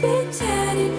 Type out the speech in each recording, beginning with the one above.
Big Daddy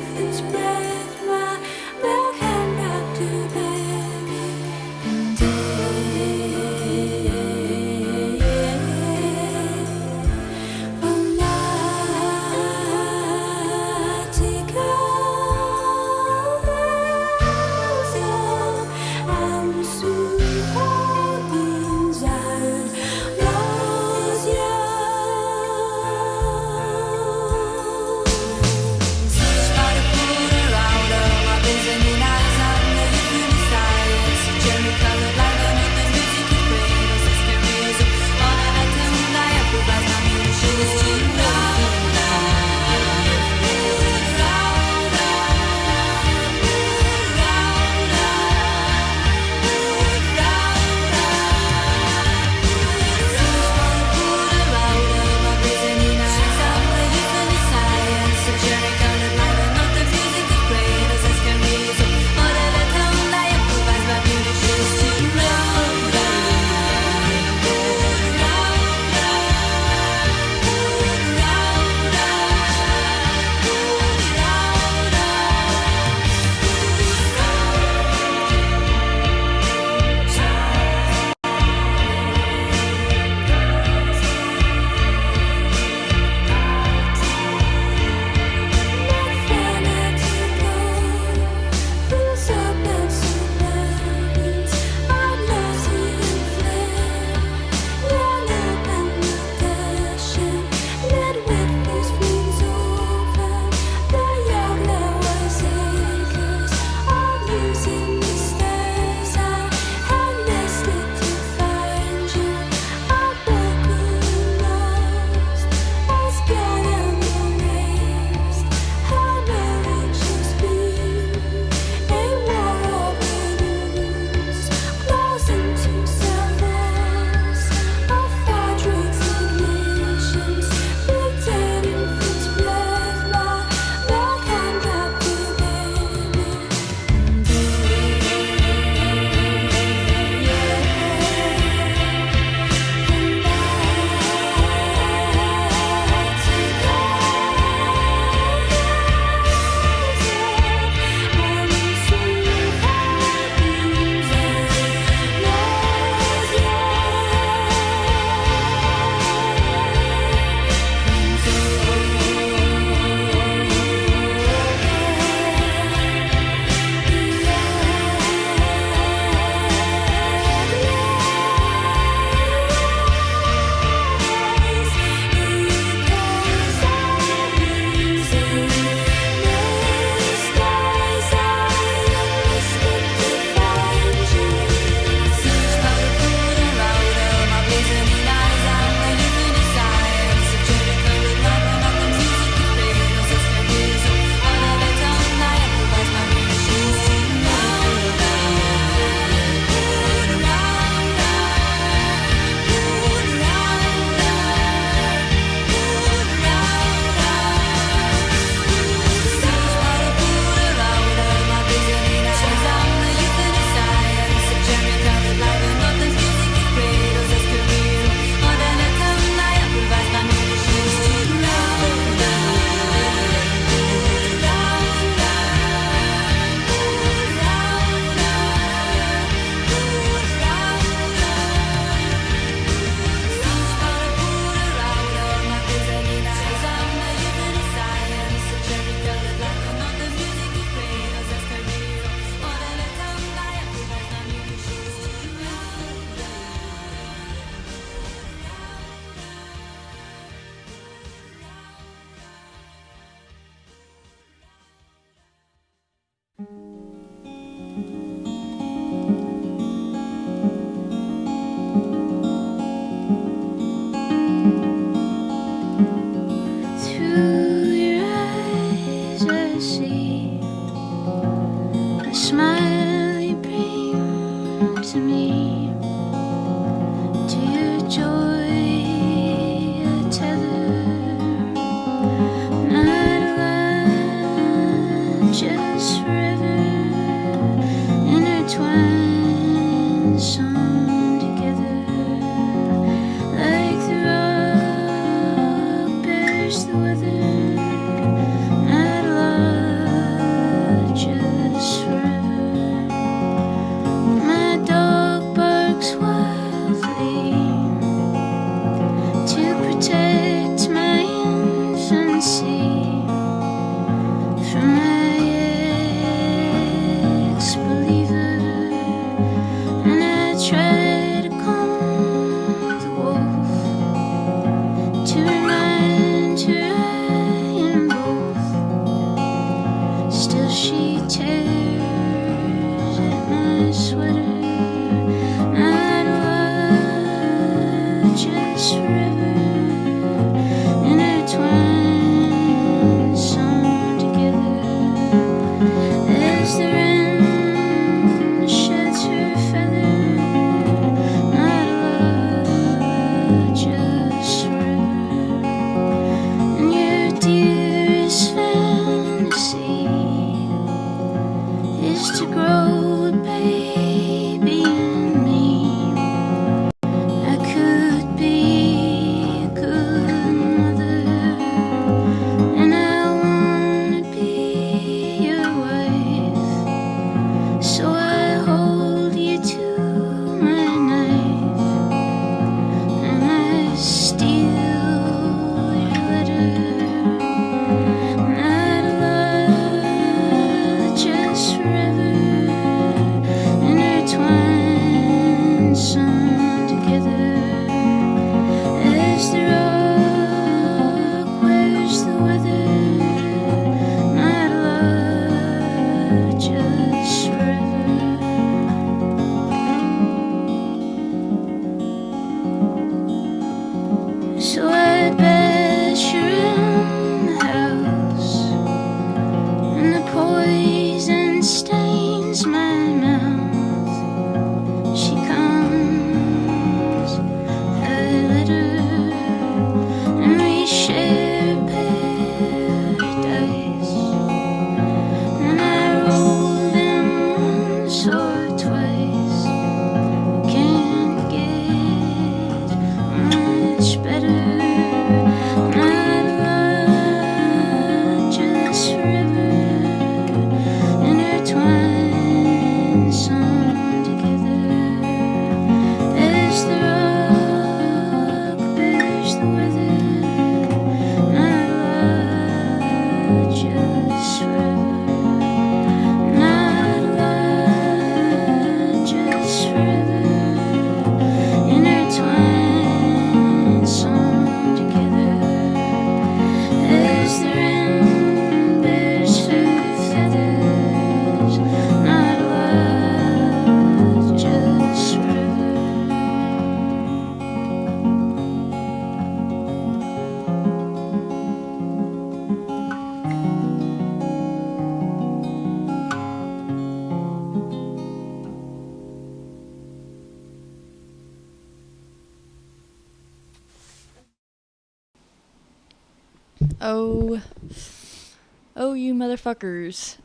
Oh, you motherfuckers.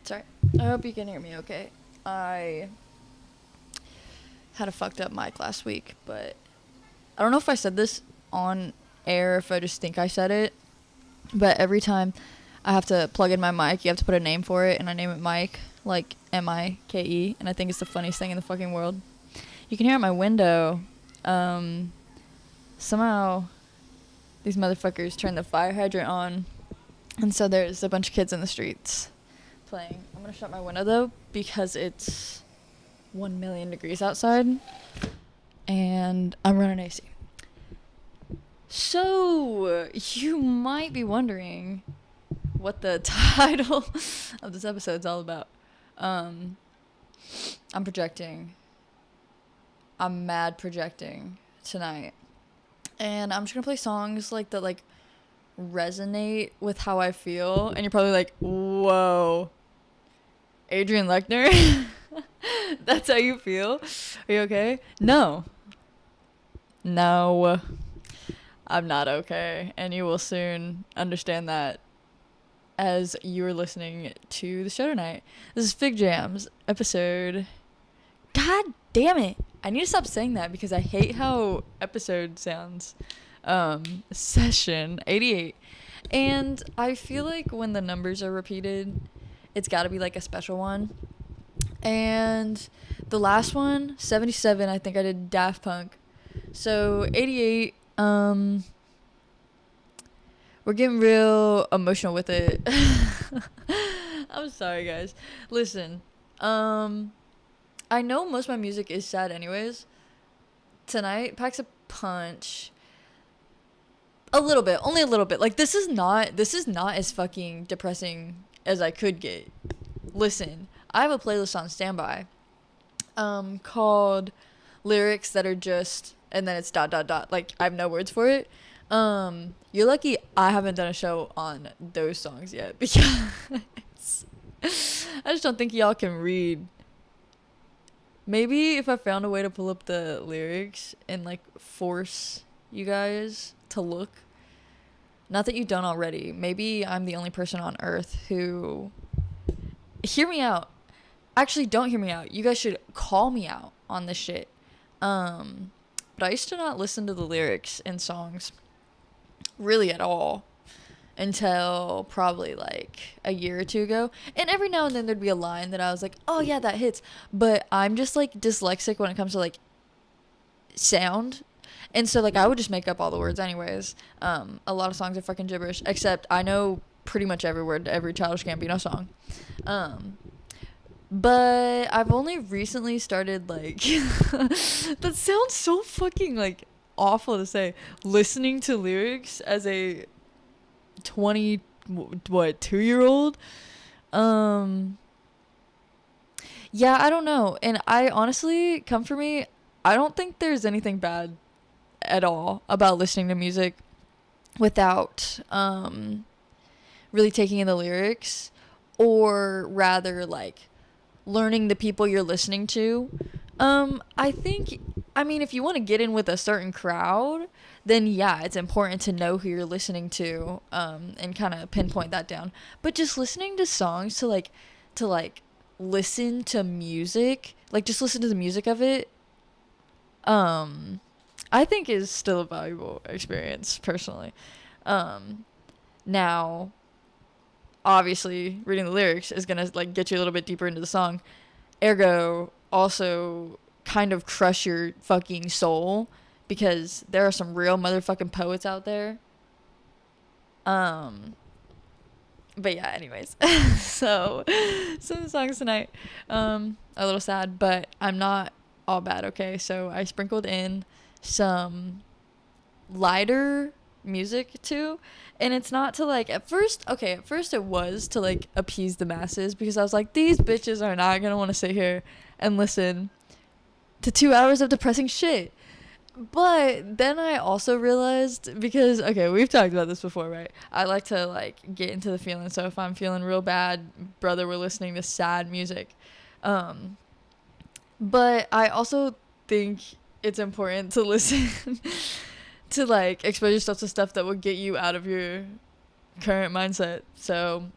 Sorry. I hope you can hear me okay. I had a fucked up mic last week, but I don't know if I said this on air, if I just think I said it, but every time I have to plug in my mic, you have to put a name for it, and I name it Mike, like M-I-K-E, and I think it's the funniest thing in the fucking world. You can hear out my window, somehow these motherfuckers turned the fire hydrant on, and so there's a bunch of kids in the streets playing. I'm gonna shut my window though, because it's 1,000,000 degrees outside, and I'm running AC. So, you might be wondering what the title of this episode's all about. I'm projecting. I'm mad projecting tonight. And I'm just gonna play songs like that like resonate with how I feel. And you're probably like, whoa, Adrian Lechner? That's how you feel? Are you okay? No, I'm not okay. And you will soon understand that as you're listening to the show tonight. This is Figjams episode. God damn it. I need to stop saying that because I hate how episode sounds. Session 88. And I feel like when the numbers are repeated, it's got to be like a special one. And the last one, 77, I think I did Daft Punk. So 88, we're getting real emotional with it. I'm sorry, guys. Listen, I know most of my music is sad anyways. Tonight packs a punch. A little bit, only a little bit. Like this is not as fucking depressing as I could get. Listen, I have a playlist on standby called lyrics that are just, and then it's dot dot dot, like I have no words for it. You're lucky I haven't done a show on those songs yet, because I just don't think y'all can read. Maybe if I found a way to pull up the lyrics and like force you guys to look. Not that you don't already. Maybe I'm the only person on earth who... Hear me out. Actually, don't hear me out. You guys should call me out on this shit. But I used to not listen to the lyrics in songs really at all until probably like a year or two ago. And every now and then there'd be a line that I was like, oh yeah, that hits. But I'm just like dyslexic when it comes to like sound. And so like I would just make up all the words anyways. A lot of songs are fucking gibberish, except I know pretty much every word to every Childish Gambino song. But I've only recently started like that sounds so fucking like awful to say, listening to lyrics as a 2-year-old. Yeah, I don't know. And I honestly, come for me, I don't think there's anything bad at all about listening to music without really taking in the lyrics, or rather like learning the people you're listening to. I think, I mean, if you want to get in with a certain crowd, then yeah, it's important to know who you're listening to, and kind of pinpoint that down. But just listening to songs to listen to music, like just listen to the music of it, I think is still a valuable experience personally. Now, obviously, reading the lyrics is gonna like get you a little bit deeper into the song, ergo also kind of crush your fucking soul, because there are some real motherfucking poets out there. But yeah, anyways. so the songs tonight are a little sad, but I'm not all bad, okay? So I sprinkled in some lighter music too, and it's not to like, at first it was to like appease the masses, because I was like, these bitches are not gonna want to sit here and listen to 2 hours of depressing shit. But then I also realized, because okay, we've talked about this before, right? I like to like get into the feeling. So if I'm feeling real bad, brother, we're listening to sad music. But I also think it's important to listen to like expose yourself to stuff that will get you out of your current mindset. So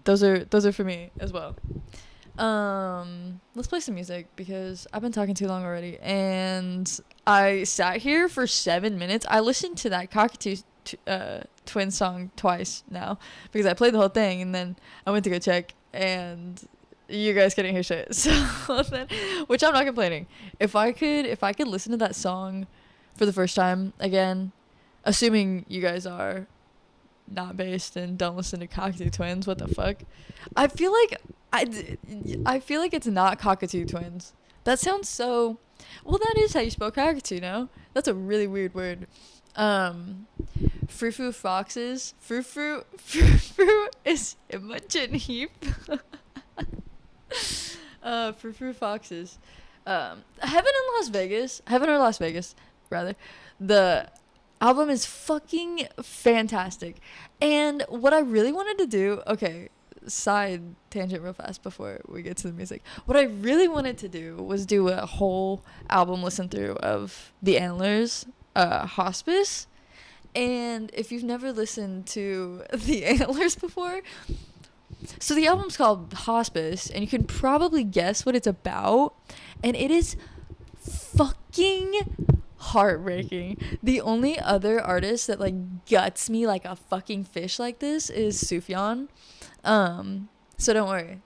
those are for me as well. Let's play some music, because I've been talking too long already, and I sat here for 7 minutes. I listened to that Cockatoo Twin song twice now, because I played the whole thing and then I went to go check, and you guys couldn't hear shit. So then, which I'm not complaining. If I could listen to that song for the first time again, assuming you guys are not based and don't listen to Cockatoo Twins, what the fuck? I feel like it's not Cockatoo Twins. That sounds so... Well, that is how you spell cockatoo, no? That's a really weird word. Frou-frou foxes. Frou-frou is Imogen Heap. Frou-frou foxes. Heaven or Las Vegas, rather. The album is fucking fantastic. And what I really wanted to do... Okay, side tangent real fast before we get to the music. What I really wanted to do was do a whole album listen through of The Antlers, Hospice. And if you've never listened to The Antlers before, so the album's called Hospice, and you can probably guess what it's about, and it is fucking heartbreaking. The only other artist that like guts me like a fucking fish like this is Sufjan. So don't worry,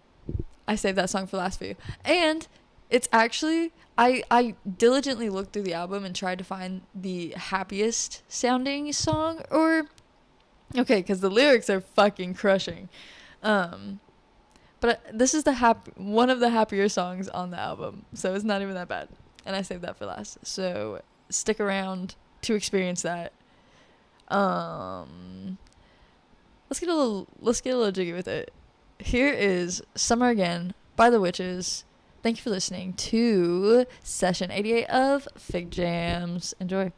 I saved that song for last for you. And it's actually, I diligently looked through the album and tried to find the happiest sounding song, or okay, because the lyrics are fucking crushing. But this is one of the happier songs on the album, so it's not even that bad, and I saved that for last, so stick around to experience that. let's get a little jiggy with it. Here is Summer Again by the Witches. Thank you for listening to session 88 of Fig Jams. Enjoy.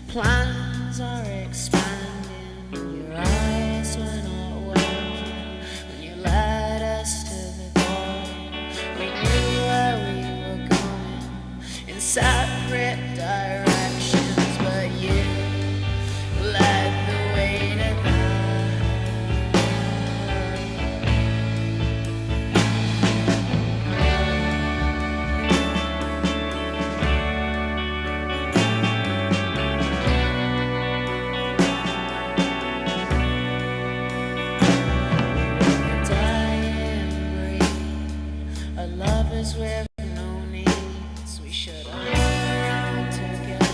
Plans are expanding, your eyes were not working when you led us to the garden. We knew where we were going in separate directions, but you led the way to we've no needs. We should have hung together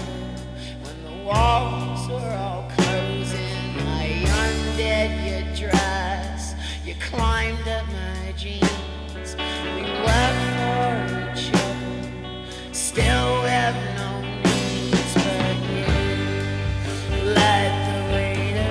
when the walls were all closing. I undid your dress, you climbed up my jeans. We wept for each other, still with no needs, but you led the way to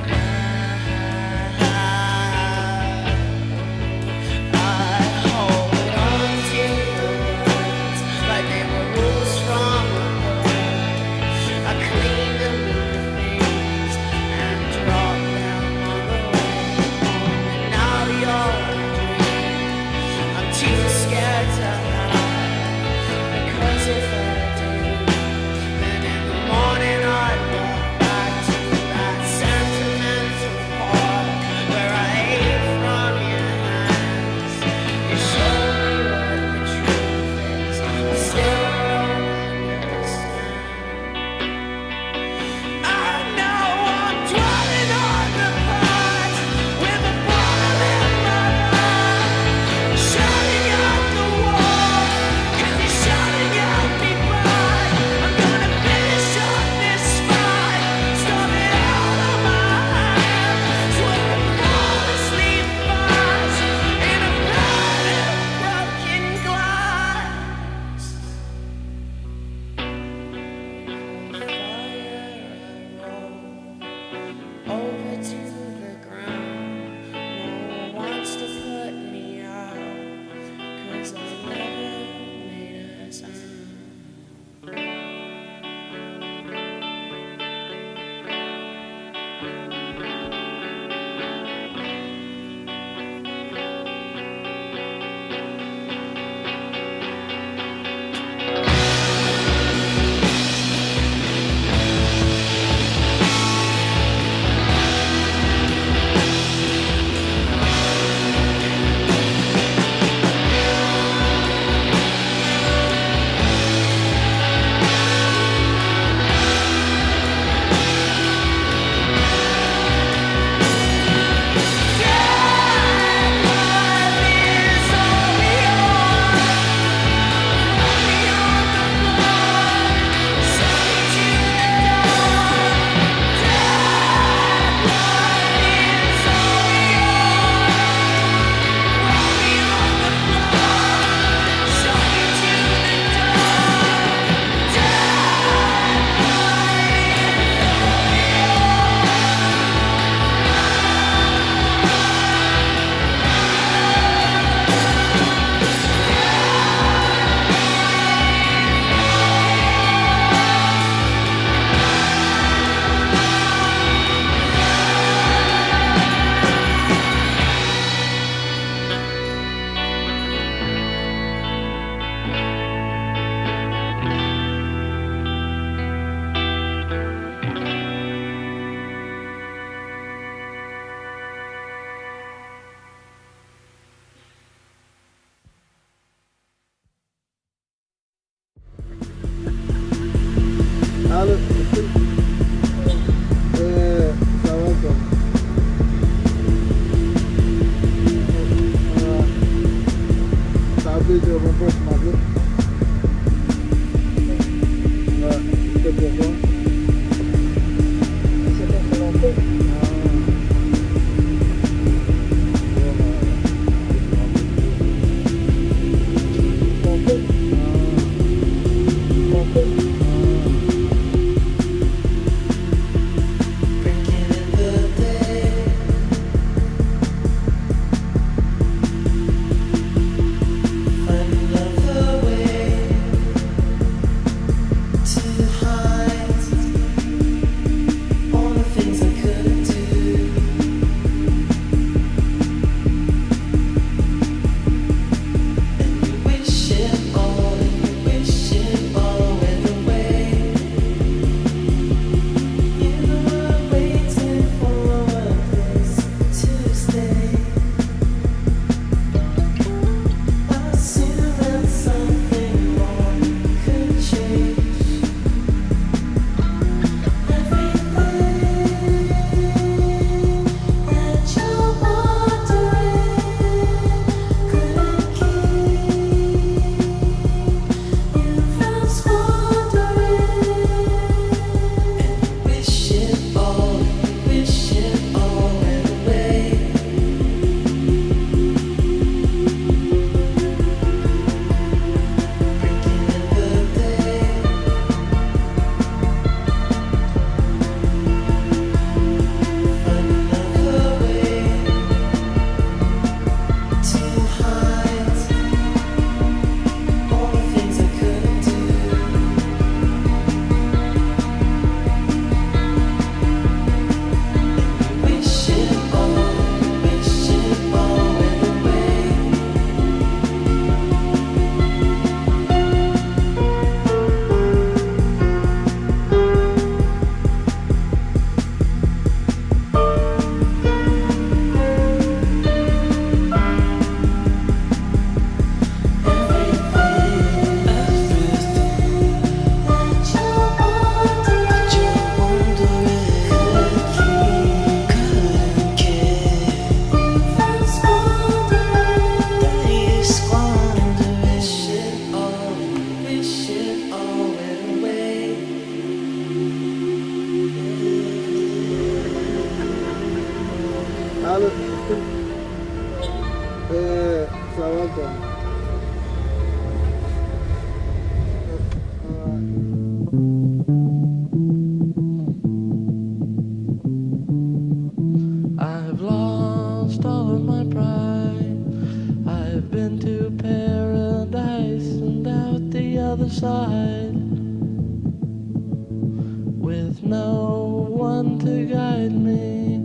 with no one to guide me,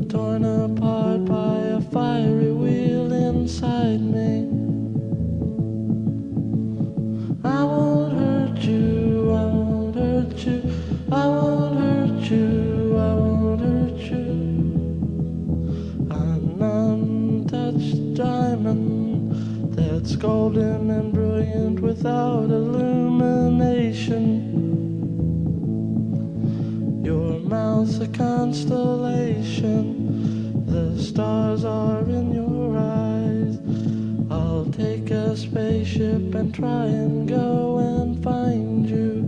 torn apart by a fiery wheel inside me. I won't hurt you, I won't hurt you, I won't hurt you, I won't hurt you. An untouched diamond that's golden and brilliant without illumination. Your mouth's a constellation, the stars are in your eyes. I'll take a spaceship and try and go and find you.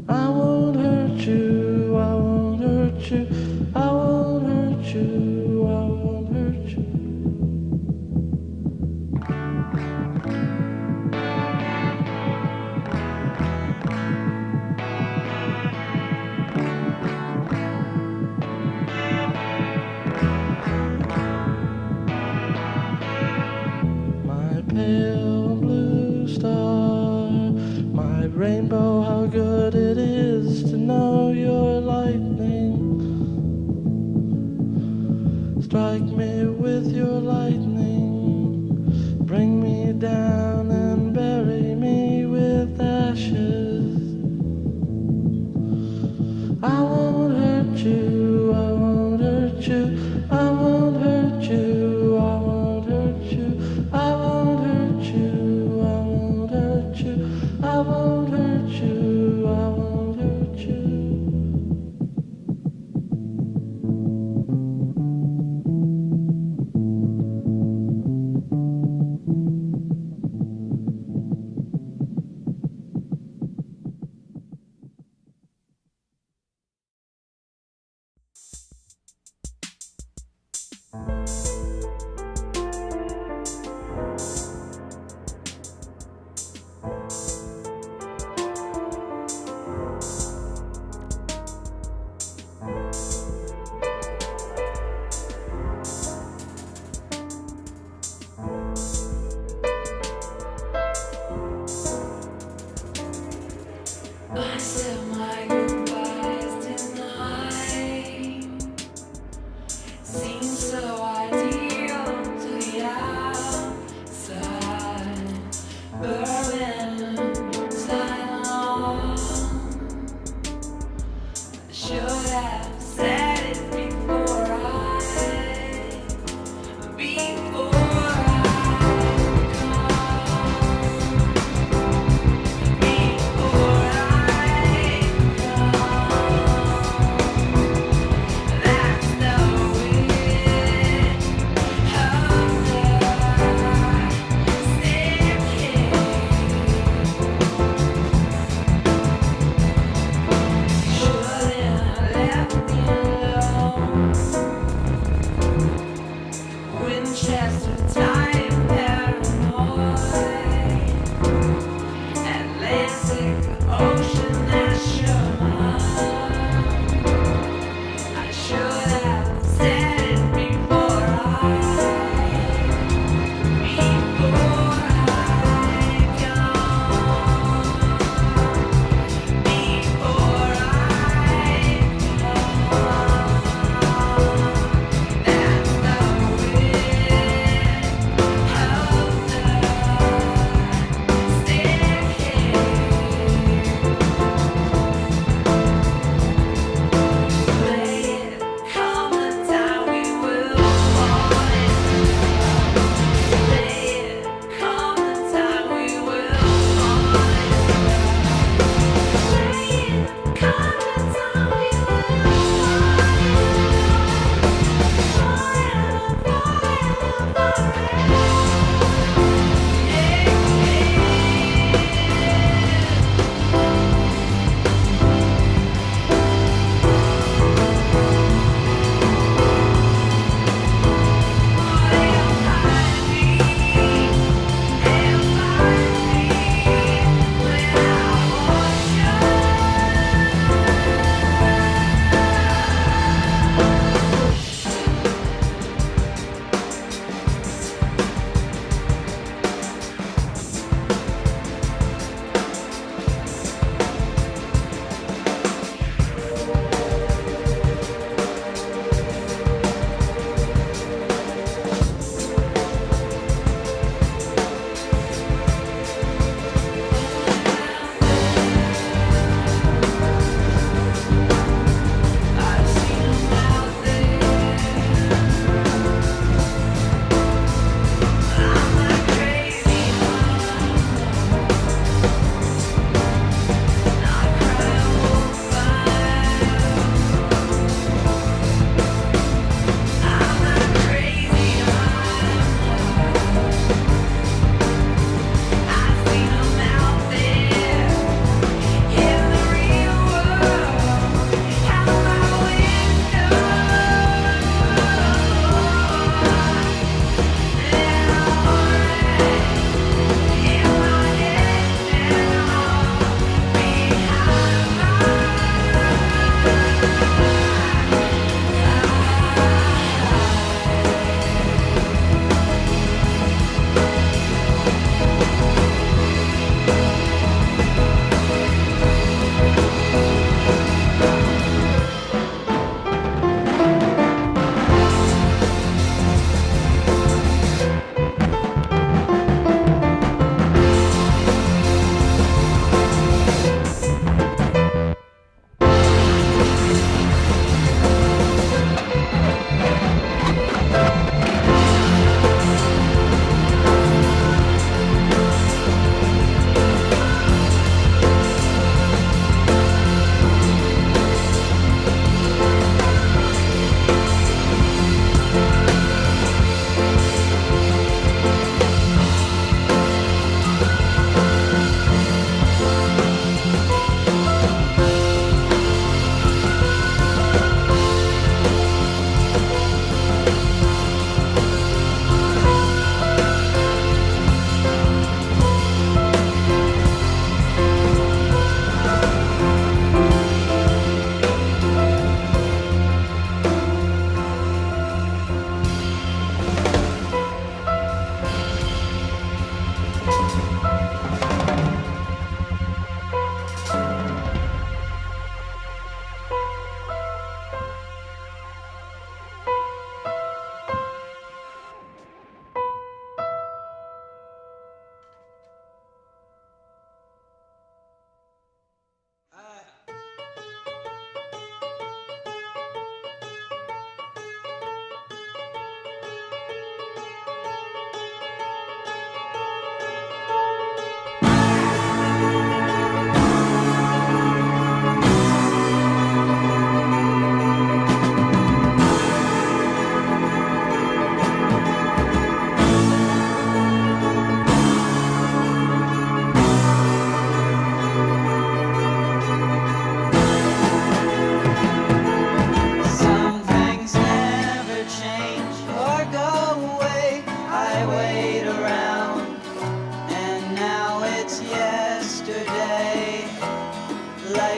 I won't hurt you, I won't hurt you, I won't hurt you, I won't hurt you. Pale blue star, my rainbow, how good it is to know your lightning. Strike me with your lightning, bring me down and bury me with ashes. I won't hurt you, I won't hurt you, I won't hurt you, I won't hurt you, I won't hurt you, I won't hurt you, I won't hurt you, I won't hurt you. I said my goodbyes tonight. Seems so ideal to the outside. Bourbon sliding on. Should have said it before I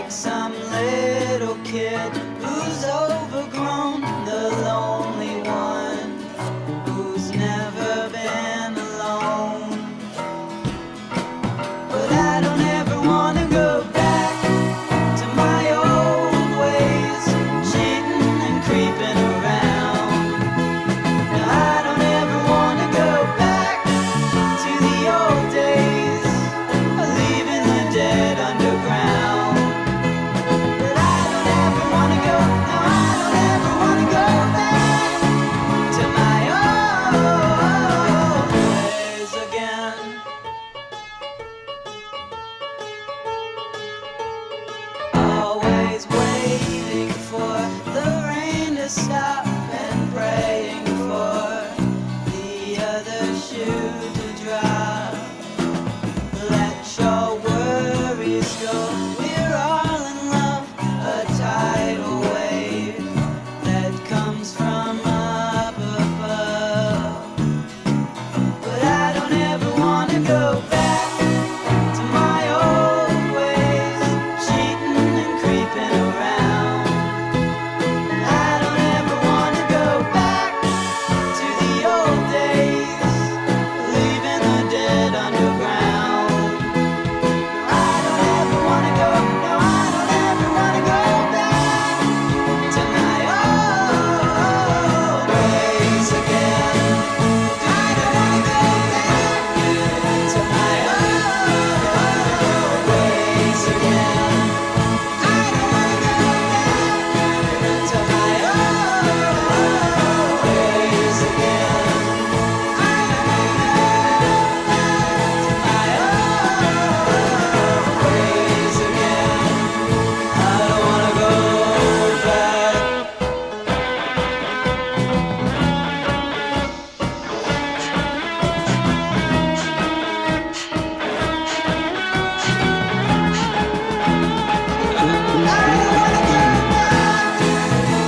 like some little kid who's overgrown, the lonely one who's never been alone. But I don't ever wanna go back to my old ways, cheating and creeping around. Now I don't ever wanna go back to the old days, leaving the dead underground. But I don't ever wanna go, no, I don't ever wanna go back to my old ways again. Always waiting for the rain to stop and praying for the other shoe to drop. Let your worries go, we're all in love, a tidal wave that comes from up above. But I don't ever wanna go back to my old ways, cheating and creeping around. I don't ever wanna go back to the old days, leaving the dead underground. I don't ever wanna go, no, I don't ever wanna go back to my old ways again. I don't wanna go back to my old ways again. I don't wanna go back to my old ways again. I don't wanna go back to my old ways again. I don't wanna go back.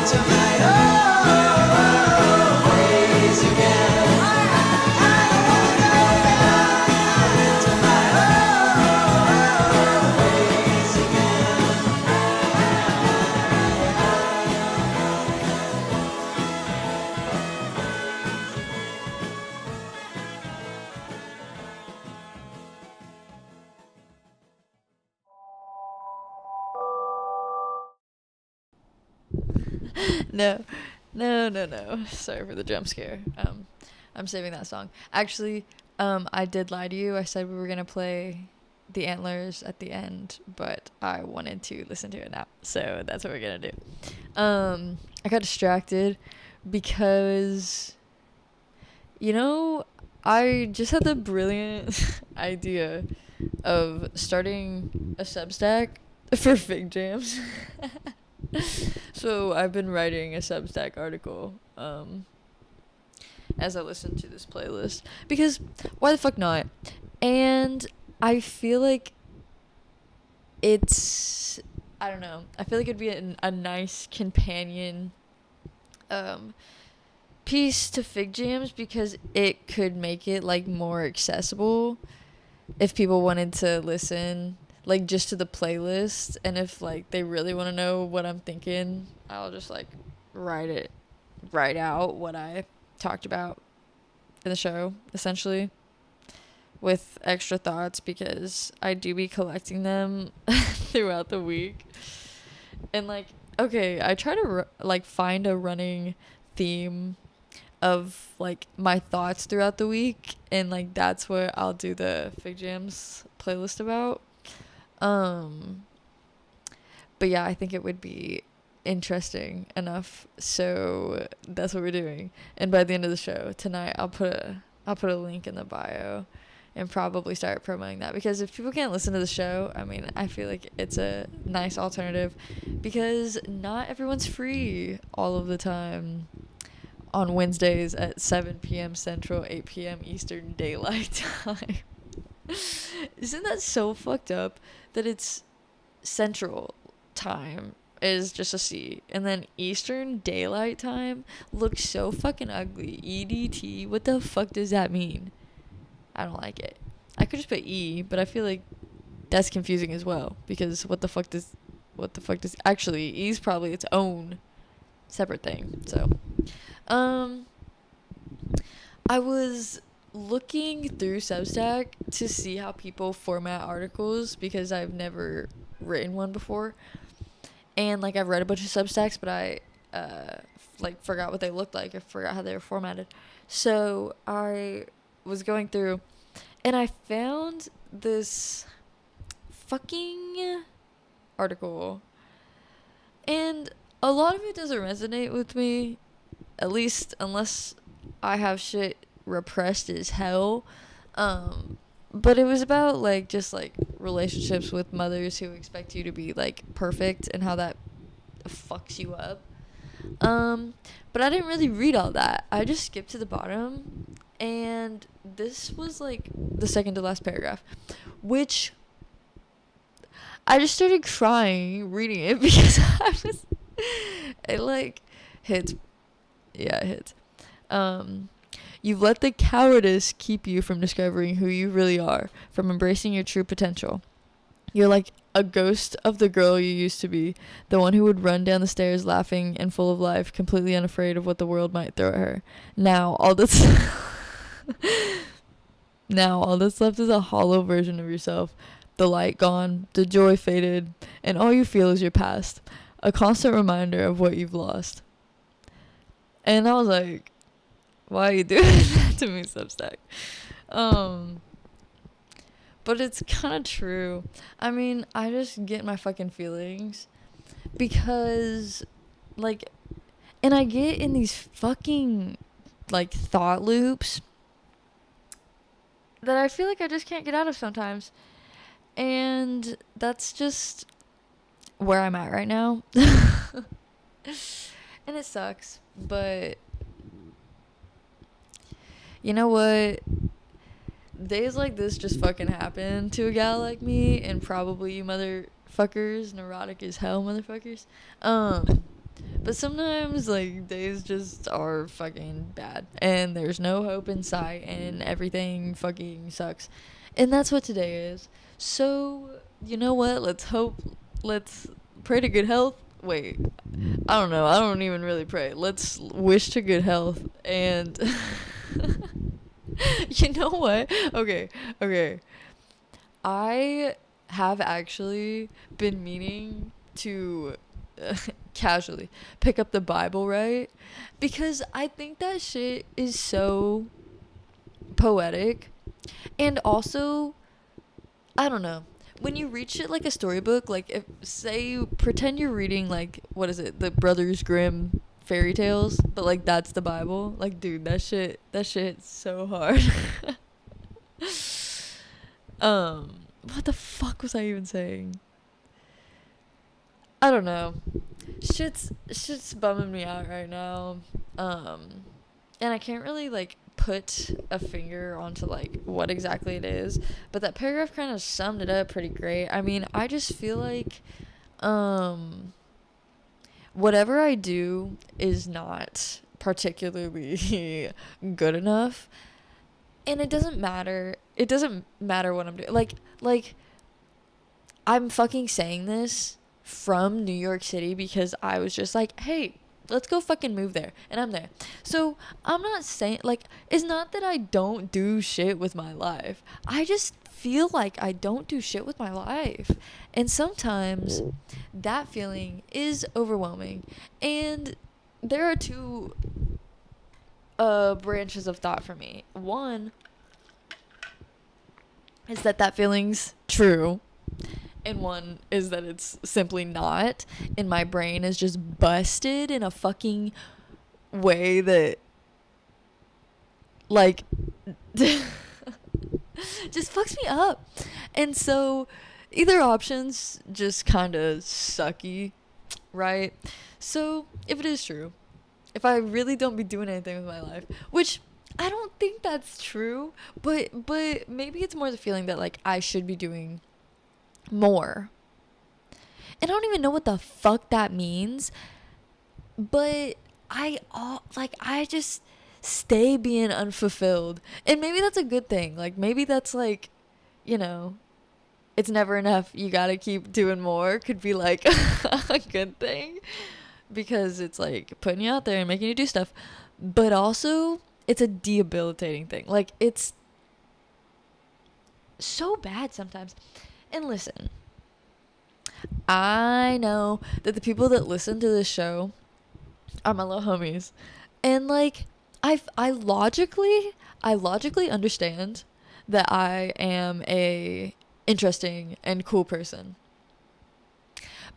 To my old ways again. I don't wanna go back to my old ways again. No, no. Sorry for the jump scare. I'm saving that song. Actually, I did lie to you. I said we were gonna play the Antlers at the end, but I wanted to listen to it now, so that's what we're gonna do. I got distracted because, I just had the brilliant idea of starting a substack for Figjams. So I've been writing a Substack article as I listen to this playlist, because why the fuck not? And I feel like it's, I don't know, I feel like it'd be a nice companion piece to Figjams, because it could make it like more accessible if people wanted to listen like just to the playlist, and if like they really want to know what I'm thinking, I'll just like write out what I talked about in the show, essentially, with extra thoughts, because I do be collecting them throughout the week. And like, okay, I try to like find a running theme of like my thoughts throughout the week, and like that's what I'll do the Figjams playlist about. But yeah, I think it would be interesting enough, so that's what we're doing. And by the end of the show tonight, I'll put a link in the bio and probably start promoting that, because if people can't listen to the show, I mean, I feel like it's a nice alternative, because not everyone's free all of the time on Wednesdays at 7 p.m. Central, 8 p.m. Eastern Daylight Time. Isn't that so fucked up that it's Central Time is just a C, and then Eastern Daylight Time looks so fucking ugly. EDT, what the fuck does that mean? I don't like it. I could just put E, but I feel like that's confusing as well, because what the fuck does what the fuck does actually E's probably its own separate thing. So, I was looking through Substack to see how people format articles because I've never written one before. And like I've read a bunch of Substacks, but I like forgot what they looked like. I forgot how they were formatted. So I was going through and I found this fucking article. And a lot of it doesn't resonate with me, at least unless I have shit repressed as hell. But it was about like just like relationships with mothers who expect you to be like perfect and how that fucks you up. But I didn't really read all that. I just skipped to the bottom, and this was like the second to last paragraph, which I just started crying reading it because it like hits. Yeah, it hits. You've let the cowardice keep you from discovering who you really are, from embracing your true potential. You're like a ghost of the girl you used to be, the one who would run down the stairs laughing and full of life, completely unafraid of what the world might throw at her. Now all that's left is a hollow version of yourself. The light gone, the joy faded, and all you feel is your past, a constant reminder of what you've lost. And I was like, why are you doing that to me, Substack? But it's kind of true. I mean, I just get my fucking feelings because, like, and I get in these fucking, like, thought loops that I feel like I just can't get out of sometimes. And that's just where I'm at right now. And it sucks, but you know what? Days like this just fucking happen to a gal like me, and probably you motherfuckers, neurotic as hell motherfuckers. But sometimes, like, days just are fucking bad, and there's no hope in sight, and everything fucking sucks. And that's what today is. So, you know what? Let's pray to good health. Wait, I don't know. I don't even really pray. Let's wish to good health, and you know what? Okay. I have actually been meaning to casually pick up the Bible, right? Because I think that shit is so poetic. And also, I don't know. When you read shit like a storybook, like if pretend you're reading like what is it, the Brothers Grimm fairy tales, but like that's the Bible. Like, dude, that shit hits so hard. What the fuck was I even saying? I don't know. Shit's bumming me out right now. And I can't really like put a finger onto like what exactly it is, but that paragraph kind of summed it up pretty great. I mean, I just feel like whatever I do is not particularly good enough, and it doesn't matter what I'm doing. Like I'm fucking saying this from New York City because I was just like, hey, let's go fucking move there, and I'm there. So I'm not saying, like, it's not that I don't do shit with my life. I just feel like I don't do shit with my life, and sometimes that feeling is overwhelming. And there are two branches of thought for me. One is that feeling's true, and one is that it's simply not, and my brain is just busted in a fucking way that, like, just fucks me up. And so either option's just kind of sucky, right? So if it is true, if I really don't be doing anything with my life, which I don't think that's true, but maybe it's more the feeling that like I should be doing more. And I don't even know what the fuck that means, but I just stay being unfulfilled. And maybe that's a good thing. Like maybe that's like, you know, it's never enough. You gotta keep doing more could be like a good thing because it's like putting you out there and making you do stuff. But also, it's a debilitating thing. Like, it's so bad sometimes. And listen, I know that the people that listen to this show are my little homies. And like, I logically understand that I am a interesting and cool person.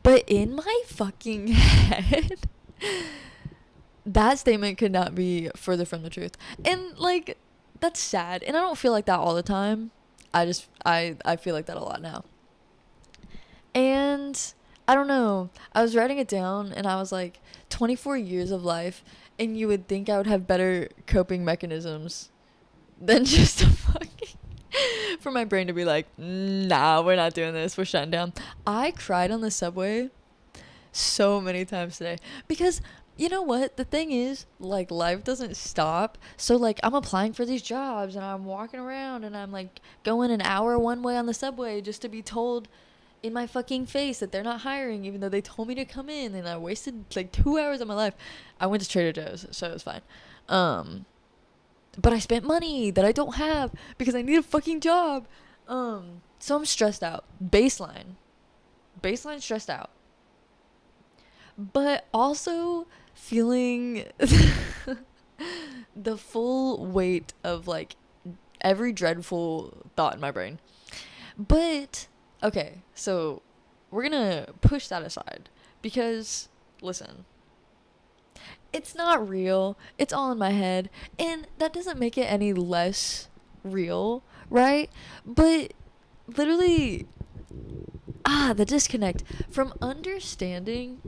But in my fucking head, that statement could not be further from the truth. And like, that's sad. And I don't feel like that all the time. I feel like that a lot now. And I don't know. I was writing it down and I was like, 24 years of life, and you would think I would have better coping mechanisms than just a fucking for my brain to be like, nah, we're not doing this. We're shutting down. I cried on the subway so many times today because you know what? The thing is, like, life doesn't stop. So, like, I'm applying for these jobs and I'm walking around and I'm, like, going an hour one way on the subway just to be told in my fucking face that they're not hiring even though they told me to come in, and I wasted, like, 2 hours of my life. I went to Trader Joe's, so it was fine. But I spent money that I don't have because I need a fucking job. So I'm stressed out. Baseline stressed out. But also feeling the full weight of like every dreadful thought in my brain. But okay, so we're gonna push that aside because listen, it's not real. It's all in my head, and that doesn't make it any less real, right? But literally, the disconnect from understanding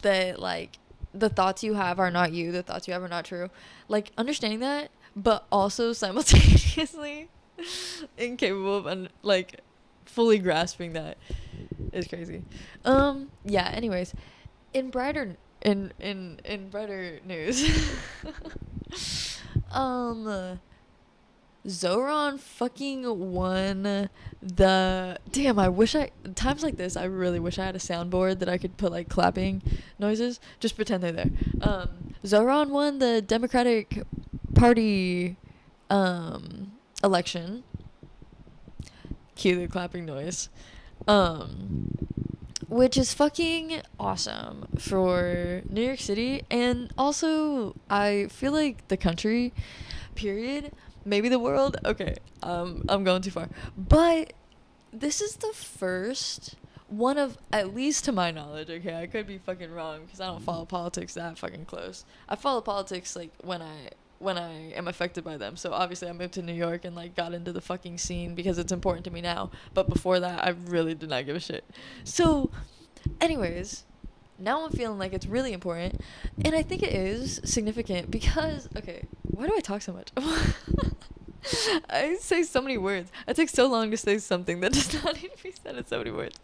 that, like, the thoughts you have are not you, the thoughts you have are not true. Like, understanding that, but also simultaneously incapable of, like, fully grasping that is crazy. Yeah, anyways, in brighter news, Zoran fucking won the... Damn, times like this, I really wish I had a soundboard that I could put, like, clapping noises. Just pretend they're there. Zoran won the Democratic Party, election. Cue the clapping noise. Which is fucking awesome for New York City, and also, I feel like the country, period... Maybe the world. Okay, I'm going too far. But this is the first one of, at least to my knowledge, okay, I could be fucking wrong because I don't follow politics that fucking close. I follow politics like when I am affected by them. So obviously I moved to New York and like got into the fucking scene because it's important to me now. But before that, I really did not give a shit. So, anyways, now I'm feeling like it's really important, and I think it is significant because, okay, why do I talk so much? I say so many words. I take so long to say something that does not need to be said in so many words.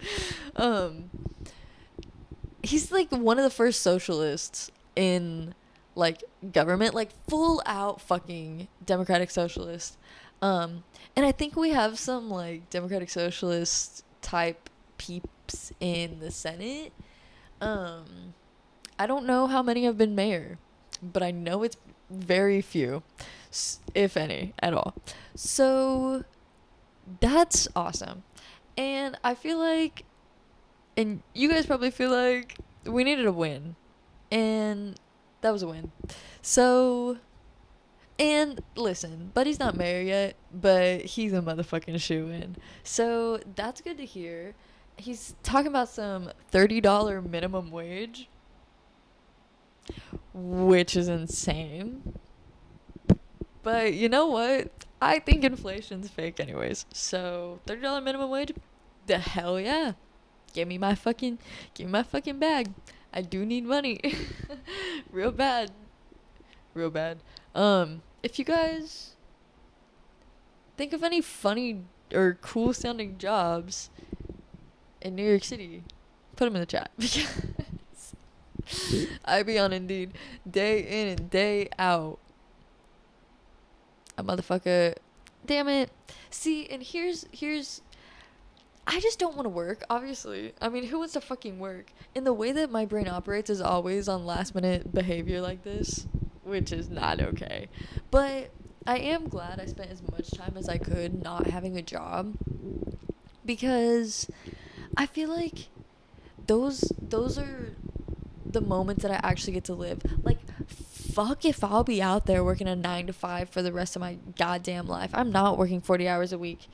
He's like one of the first socialists in like government, like full out fucking democratic socialist. And I think we have some like democratic socialist type peeps in the Senate. I don't know how many have been mayor, but I know it's very few, if any, at all. So that's awesome. And I feel like, and you guys probably feel like, we needed a win. And that was a win. So, and listen, Buddy's not mayor yet, but he's a motherfucking shoo-in. So that's good to hear. He's talking about some $30 minimum wage, which is insane. But you know what? I think inflation's fake anyways. So $30 minimum wage? The hell yeah. Give me my fucking bag. I do need money. Real bad. If you guys think of any funny or cool sounding jobs in New York City, put them in the chat because I be on Indeed day in and day out. A motherfucker, damn it. See, and here's I just don't want to work, obviously. I mean, who wants to fucking work? And the way that my brain operates is always on last minute behavior like this, which is not okay. But I am glad I spent as much time as I could not having a job, because I feel like those are the moments that I actually get to live. Like, fuck if I'll be out there working a 9 to 5 for the rest of my goddamn life. I'm not working 40 hours a week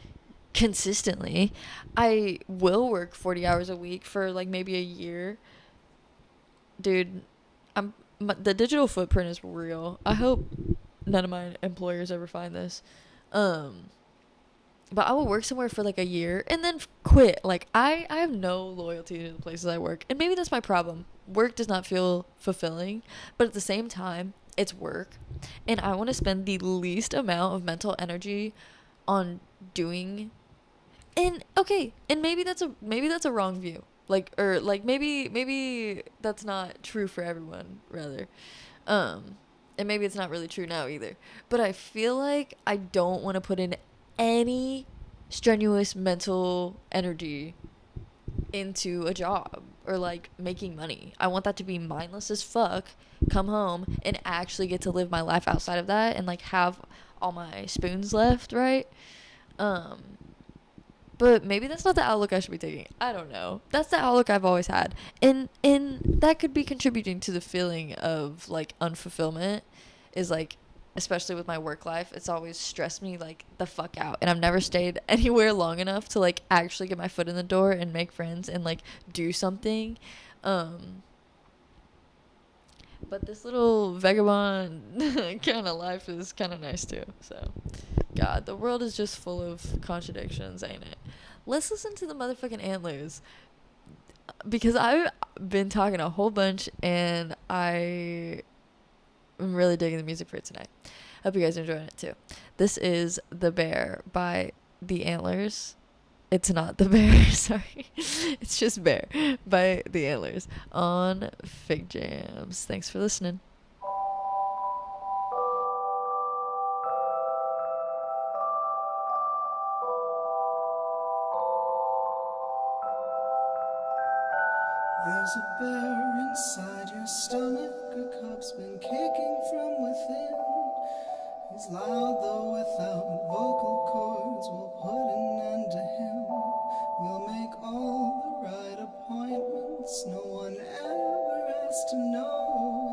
consistently. I will work 40 hours a week for like maybe a year. Dude, the digital footprint is real. I hope none of my employers ever find this. But I will work somewhere for like a year and then quit. Like, I have no loyalty to the places I work. And maybe that's my problem. Work does not feel fulfilling, but at the same time, it's work. And I want to spend the least amount of mental energy on doing. And okay, and maybe that's a wrong view. Like, or like maybe that's not true for everyone, rather. And maybe it's not really true now either. But I feel like I don't want to put in any strenuous mental energy into a job or like making money. I want that to be mindless as fuck, come home and actually get to live my life outside of that and like have all my spoons left, right? But maybe that's not the outlook I should be taking. I don't know. That's the outlook I've always had. And that could be contributing to the feeling of like unfulfillment, is like, especially with my work life, it's always stressed me like the fuck out. And I've never stayed anywhere long enough to like actually get my foot in the door and make friends and like do something. But this little vagabond kind of life is kind of nice too. So, God, the world is just full of contradictions, ain't it? Let's listen to the motherfucking Antlers, because I've been talking a whole bunch and I'm really digging the music for it tonight. Hope you guys are enjoying it too. This is The Bear by The Antlers. It's not The Bear, sorry. It's just Bear by The Antlers on Figjams. Thanks for listening. There's a bear inside your stomach, a cub's been kicking from within. He's loud though without vocal cords, we'll put an end to him. We'll make all the right appointments, no one ever has to know.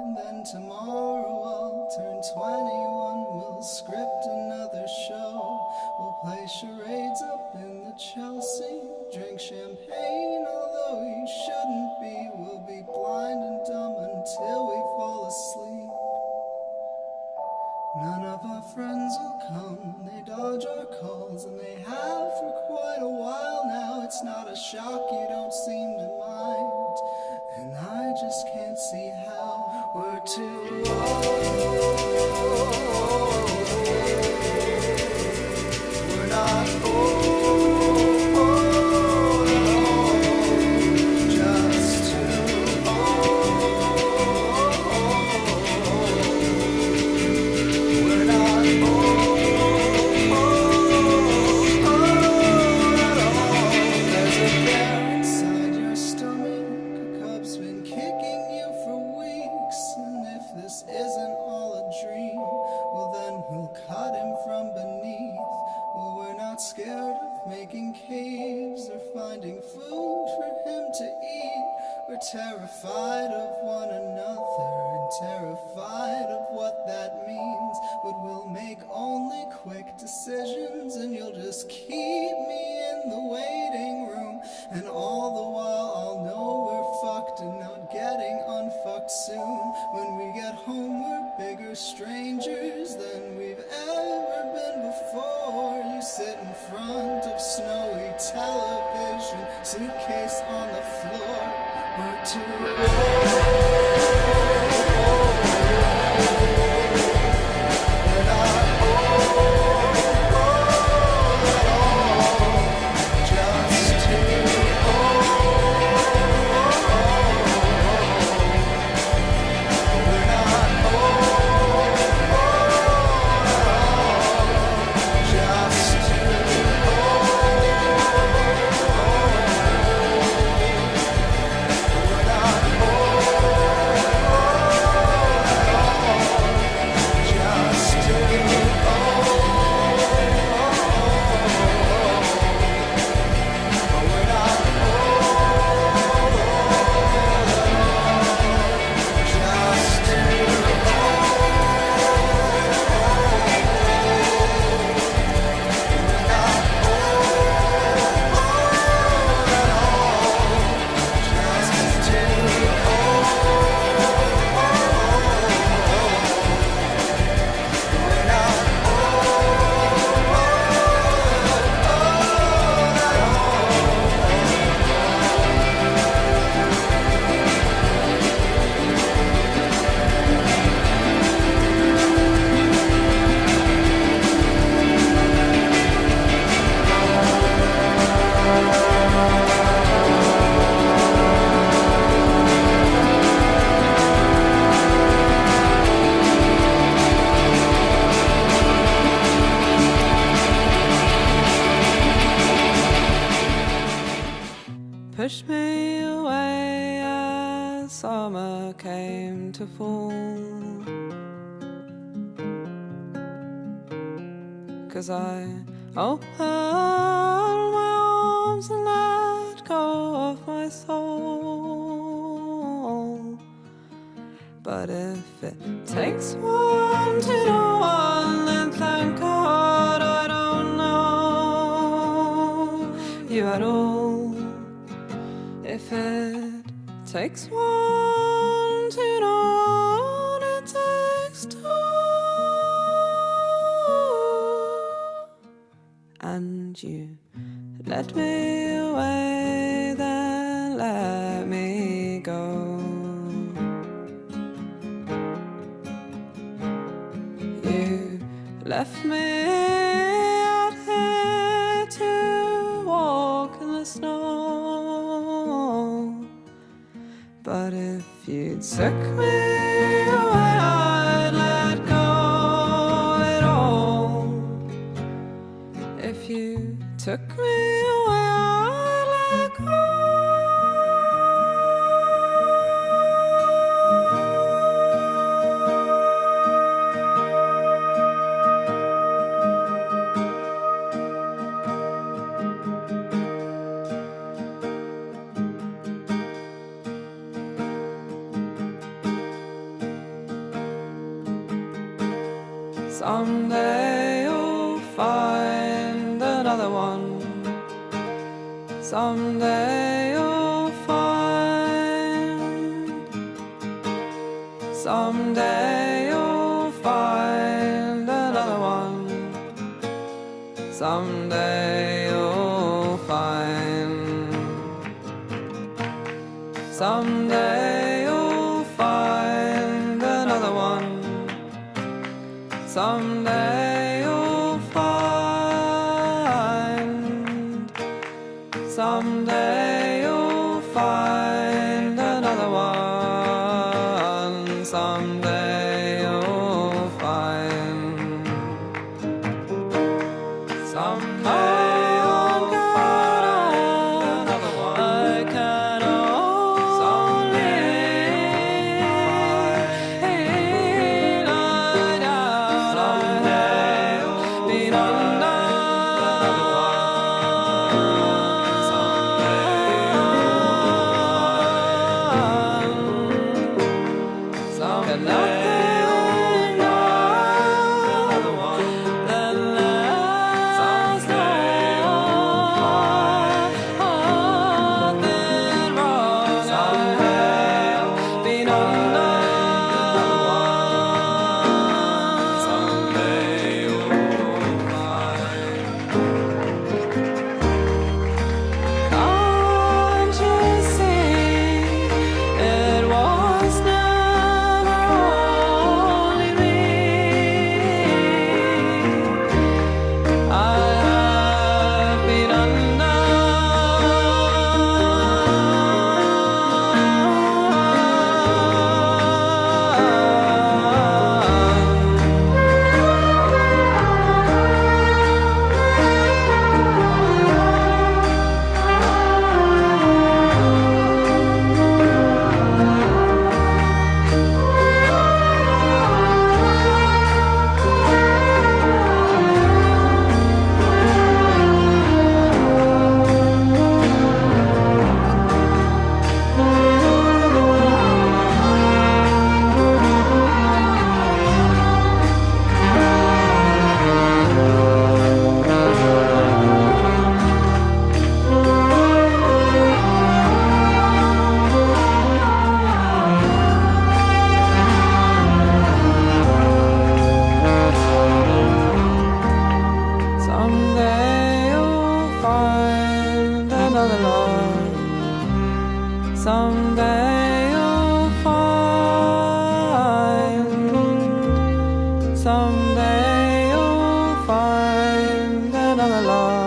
And then tomorrow I'll turn 21, we'll script another show. We'll play charades up in the Chelsea, drink champagne although you shouldn't be. We'll be blind and dumb until we fall asleep. None of our friends will come, they dodge our calls, and they have for quite a while now. It's not a shock you don't seem to mind, and I just can't see how. We're too old, we're not old. Terrified of one another and terrified of what that means. But we'll make only quick decisions, and you'll just keep me in the waiting room. And all the while I'll know we're fucked and not getting unfucked soon. When we get home we're bigger strangers than we've ever been before. You sit in front of snowy television, suitcase on the floor. We're too we're not old at all, just too we're not old at all, just too away as summer came to fall. 'Cause I opened my arms and let go of my soul. But if it takes one to know one, then thank God I don't know you at all. If it takes one to know one, it takes two. And you let me away, then let me go. You left me out here to walk in the snow. But if you took me away, I'd let go of it all. If you took me away, I'd let go. Someday you'll find another one. Someday you'll find. Someday you'll find another one. Someday you'll find. Someday you'll find another one. Someday you'll find. Someday you'll find another one. Someday you'll find. Someday you'll find another one. I can only lie down. Someday you'll be undone. Can't you see it was never only me? I have been Someday you'll find another love. Someday you'll find. Someday you'll find another love.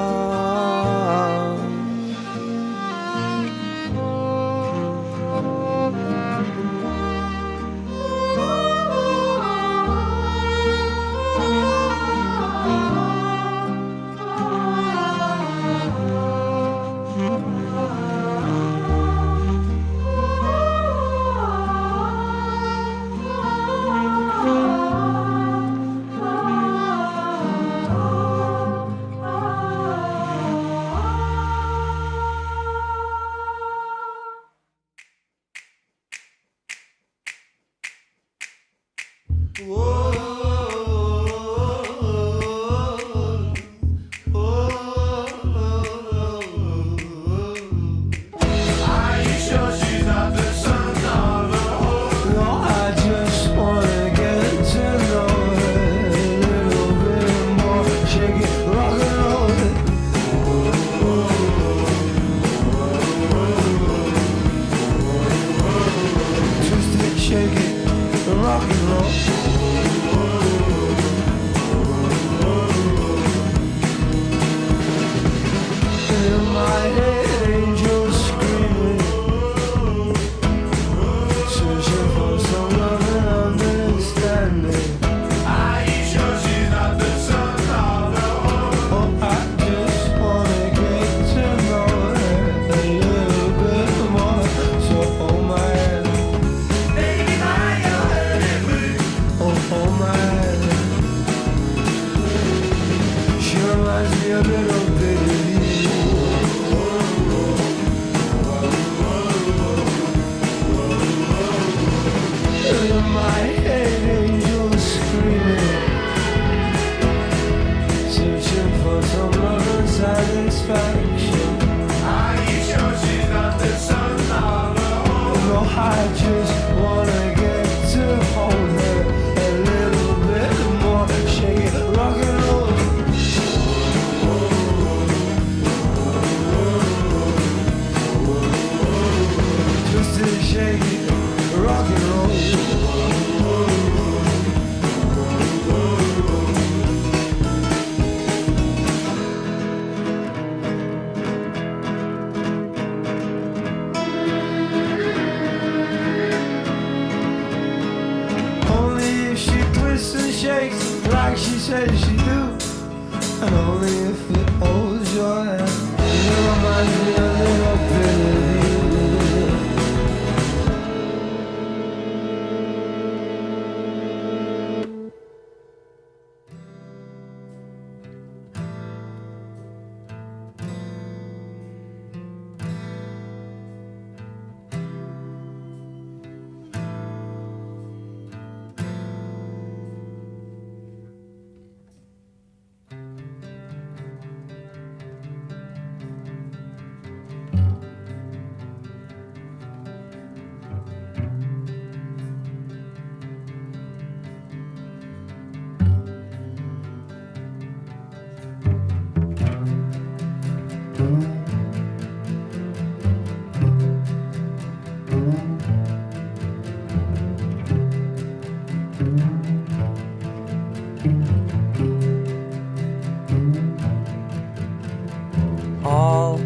All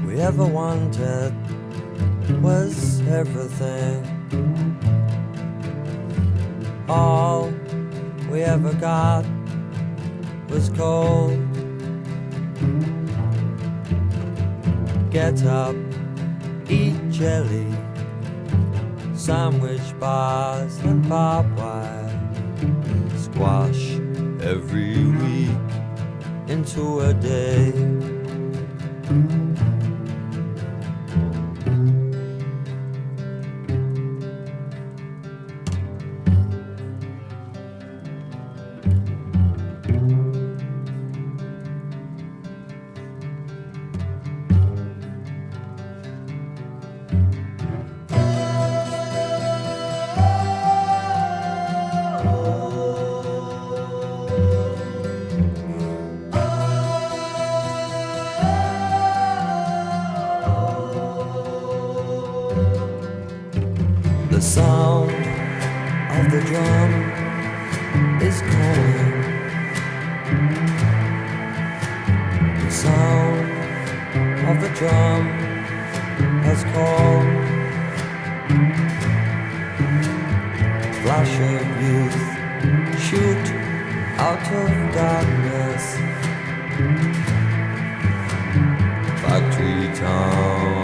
we ever wanted was everything. All we ever got was cold. Get up, eat jelly, sandwich bars and barbed wire. Squash every week into a day. The sound of the drum is calling. The sound of the drum has called. Flash of youth shoot out of darkness. Factory town.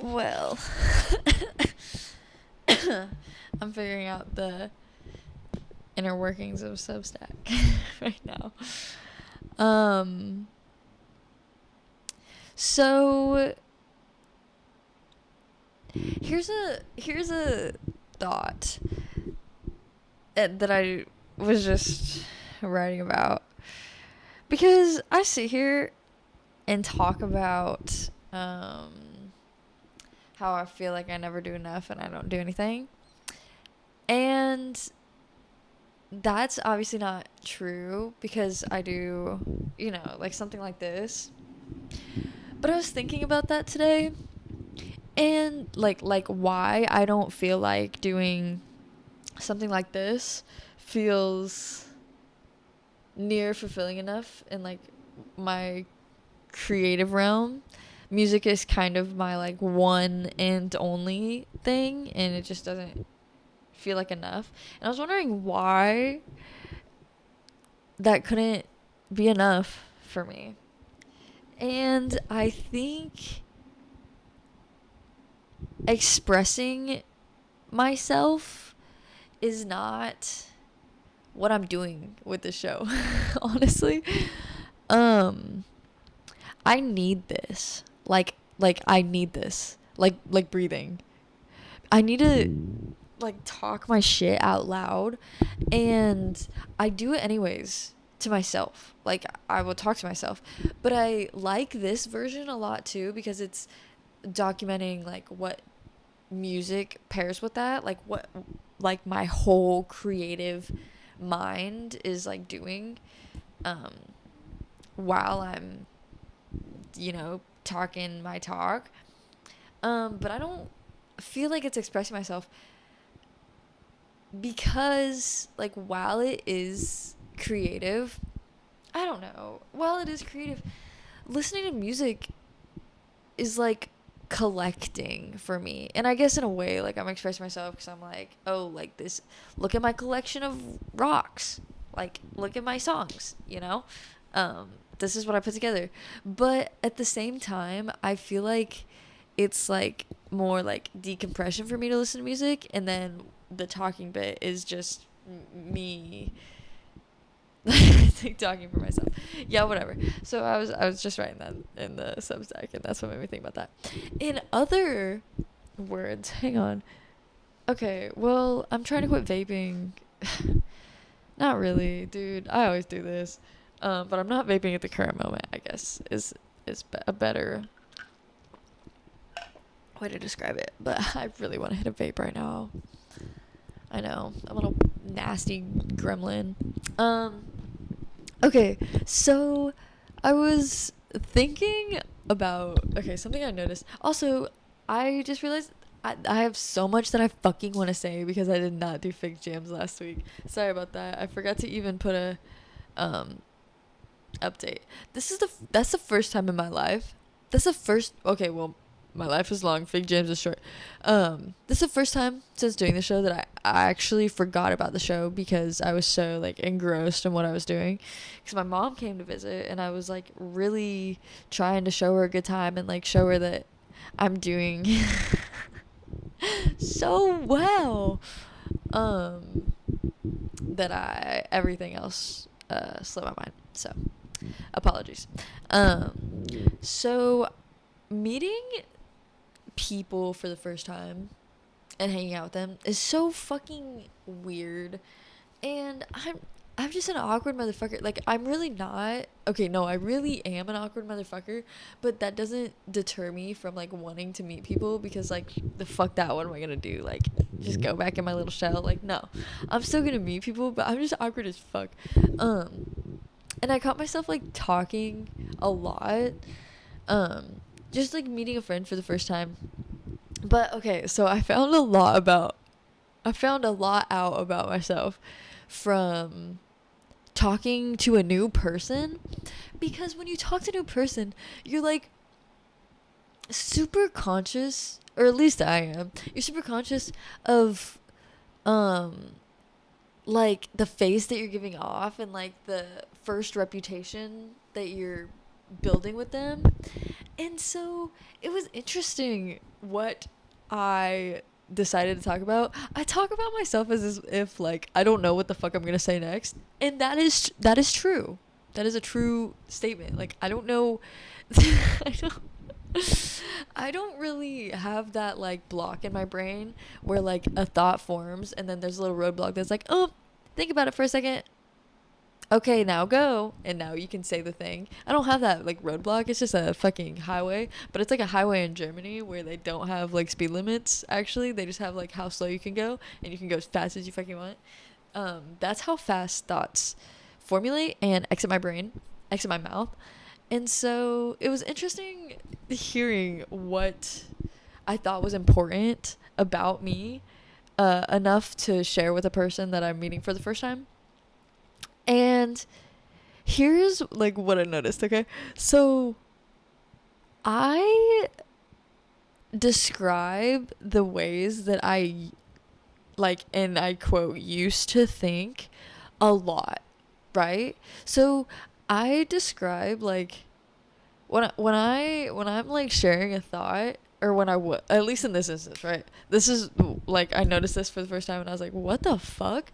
Well, I'm figuring out the inner workings of Substack right now. So here's a thought that I was just writing about, because I sit here and talk about how I feel like I never do enough and I don't do anything. And that's obviously not true, because I do, like something like this. But I was thinking about that today, and like why I don't feel like doing something like this feels near fulfilling enough in like my creative realm. Music is kind of my like one and only thing, and it just doesn't feel like enough. And I was wondering why that couldn't be enough for me. And I think expressing myself is not what I'm doing with the show. Honestly, I need this. Like I need this. Like breathing. I need to like talk my shit out loud, and I do it anyways to myself. Like I will talk to myself, but I like this version a lot too, because it's documenting like what music pairs with that, like what like my whole creative mind is like doing while I'm talking my talk. But I don't feel like it's expressing myself, because like while it is creative, I don't know, while it is creative, listening to music is like collecting for me. And I guess in a way like I'm expressing myself, because I'm like, oh, like this, look at my collection of rocks, like look at my songs, this is what I put together. But at the same time, I feel like it's like more like decompression for me to listen to music, and then the talking bit is just me like talking for myself. Yeah, whatever. So I was just writing that in the Substack, and that's what made me think about that. In other words, hang on. Okay, well, I'm trying to quit vaping. Not really, dude. I always do this. But I'm not vaping at the current moment, I guess, is a better way to describe it. But I really want to hit a vape right now. I know, a little nasty gremlin. Okay, so I was thinking about, something I noticed. Also, I just realized I have so much that I fucking want to say, because I did not do Figjams last week. Sorry about that. I forgot to even put a update. That's the first time in my life. My life is long, Figjams is short. This is the first time since doing the show that I actually forgot about the show, because I was so like engrossed in what I was doing. Because my mom came to visit, and I was like really trying to show her a good time, and like show her that I'm doing so well, that everything else slipped my mind. So apologies. So meeting people for the first time and hanging out with them is so fucking weird, and I'm just an awkward motherfucker. Like, I'm really not. Okay, no, I really am an awkward motherfucker, but that doesn't deter me from like wanting to meet people, because like the fuck that, what am I gonna do? Like just go back in my little shell? Like, no, I'm still gonna meet people, but I'm just awkward as fuck. And I caught myself like talking a lot, just like meeting a friend for the first time. But okay, so I found a lot out about myself from talking to a new person, because when you talk to a new person, you're like super conscious, or at least I am. You're super conscious of like the face that you're giving off, and like the first reputation that you're building with them. And so it was interesting what I decided to talk about. I talk about myself as if like I don't know what the fuck I'm gonna say next, and that is true. That is a true statement. Like I don't know. I don't really have that like block in my brain where like a thought forms and then there's a little roadblock that's like, oh, think about it for a second. Okay, now go. And now you can say the thing. I don't have that like roadblock. It's just a fucking highway. But it's like a highway in Germany where they don't have like speed limits, actually. They just have like how slow you can go and you can go as fast as you fucking want. That's how fast thoughts formulate and exit my brain, exit my mouth. And so it was interesting hearing what I thought was important about me, enough to share with a person that I'm meeting for the first time. And here's like what I noticed, okay? So I describe the ways that I like, and I quote, used to think a lot, right? So I describe like when I'm like sharing a thought, or when I would, at least in this instance, right? This is like I noticed this for the first time and I was like, what the fuck?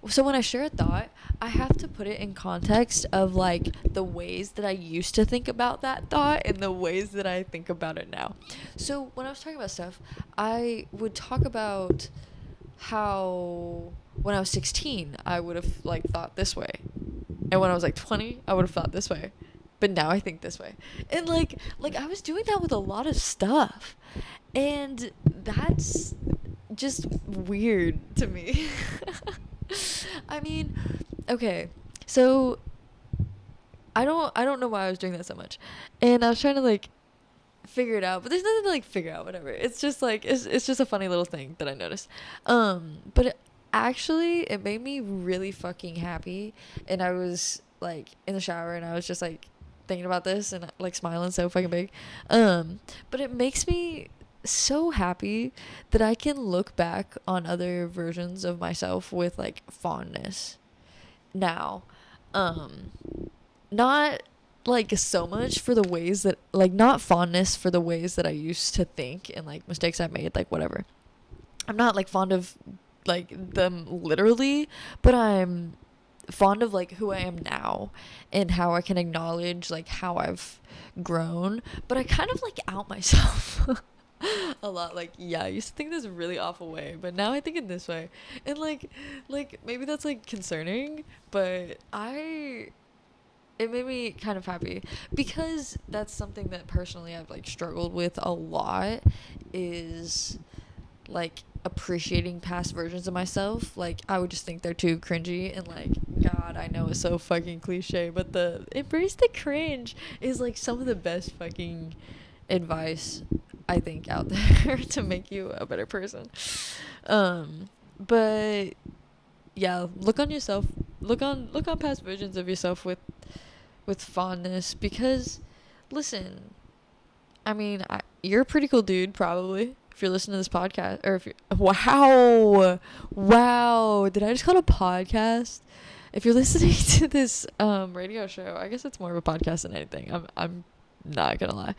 So when I share a thought, I have to put it in context of like the ways that I used to think about that thought and the ways that I think about it now. So when I was talking about stuff, I would talk about how when I was 16, I would have like thought this way. And when I was like 20, I would have thought this way. But now I think this way. And like I was doing that with a lot of stuff. And that's just weird to me. I mean, okay. So I don't know why I was doing that so much. And I was trying to like figure it out, but there's nothing to like figure out, whatever. It's just like it's just a funny little thing that I noticed. But actually it made me really fucking happy, and I was like in the shower and I was just like thinking about this and like smiling so fucking big. But it makes me so happy that I can look back on other versions of myself with like fondness now. Not like so much for the ways that like, not fondness for the ways that I used to think and like mistakes I made, like whatever. I'm not like fond of like them literally, but I'm fond of like who I am now and how I can acknowledge like how I've grown. But I kind of like out myself a lot, like, yeah, I used to think this really awful way, but now I think in this way. And like maybe that's like concerning, but it made me kind of happy because that's something that personally I've like struggled with a lot, is like appreciating past versions of myself. Like I would just think they're too cringy, and like, God, I know it's so fucking cliche, but the embrace the cringe is like some of the best fucking advice I think out there to make you a better person. But yeah, look on yourself, look on past versions of yourself with fondness, because listen, I mean, you're a pretty cool dude, probably, if you're listening to this podcast, or if you're, wow, did I just call it a podcast? If you're listening to this radio show, I guess it's more of a podcast than anything. I'm not gonna lie.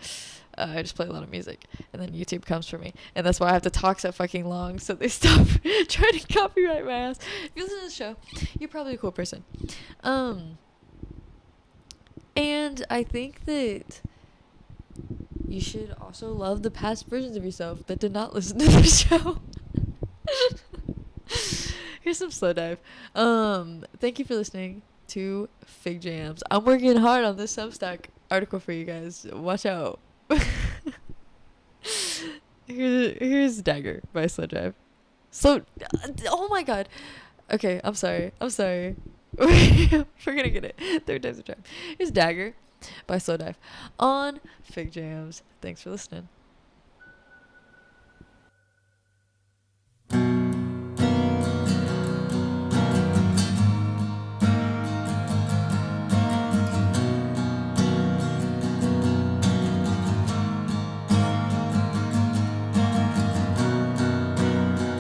I just play a lot of music, and then YouTube comes for me, and that's why I have to talk so fucking long, so they stop trying to copyright my ass. If you listen to the show, you're probably a cool person. And I think that you should also love the past versions of yourself that did not listen to the show. Here's some slow dive. Thank you for listening to Figjams. I'm working hard on this Substack article for you guys. Watch out. Here's Dagger by Slow Dive. Oh my god. Okay, I'm sorry. We're gonna get it. Third time's a charm. Here's Dagger by Slow Dive on Figjams. Thanks for listening.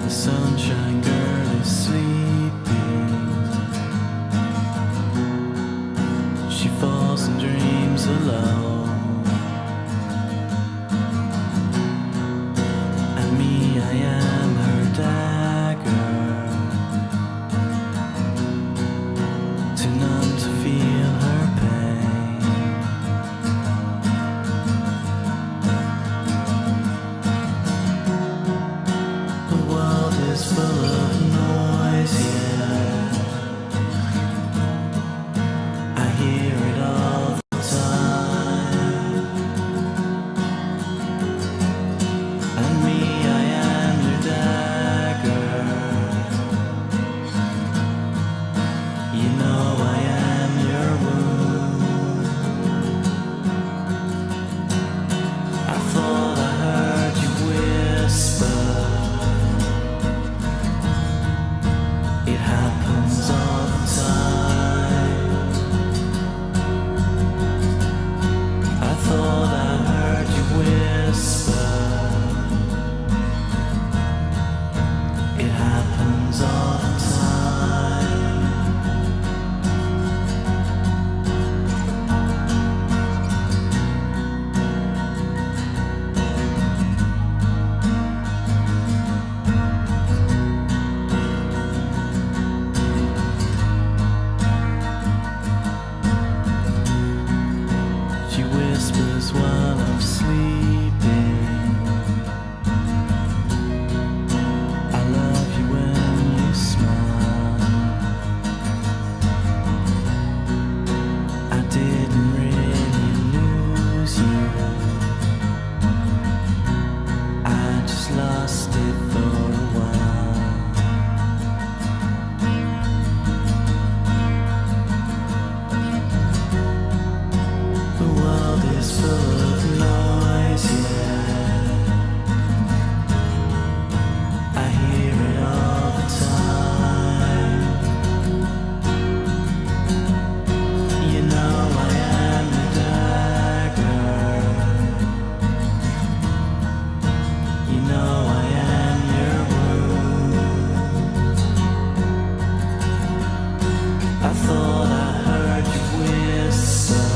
The sunshine girl is sleeping. She falls and dreams alone. thought I heard you whisper. It happens all the time. She whispers while I'm sleeping. I love you when you smile. I didn't really lose you. I just lost it for a while. The world is full of noise, yeah. I hear it all the time. You know I am the dagger. You know I am your wound. I thought I heard you whisper.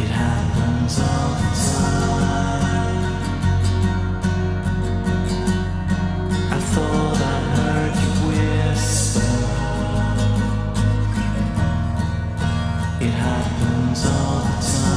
It happens all the time. I thought I heard you whisper. It happens all the time.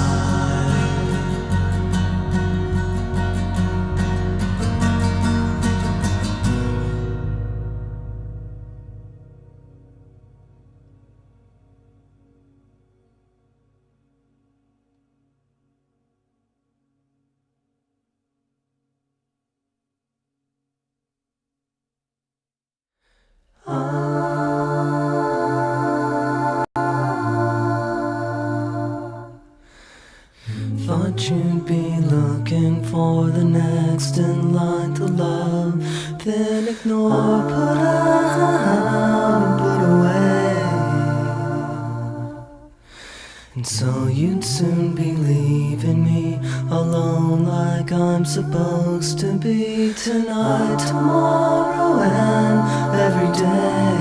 Thought you'd be looking for the next in line to love, then ignore, put out, put away. And so you'd soon be leaving me alone like I'm supposed to be tonight, tomorrow, and every day.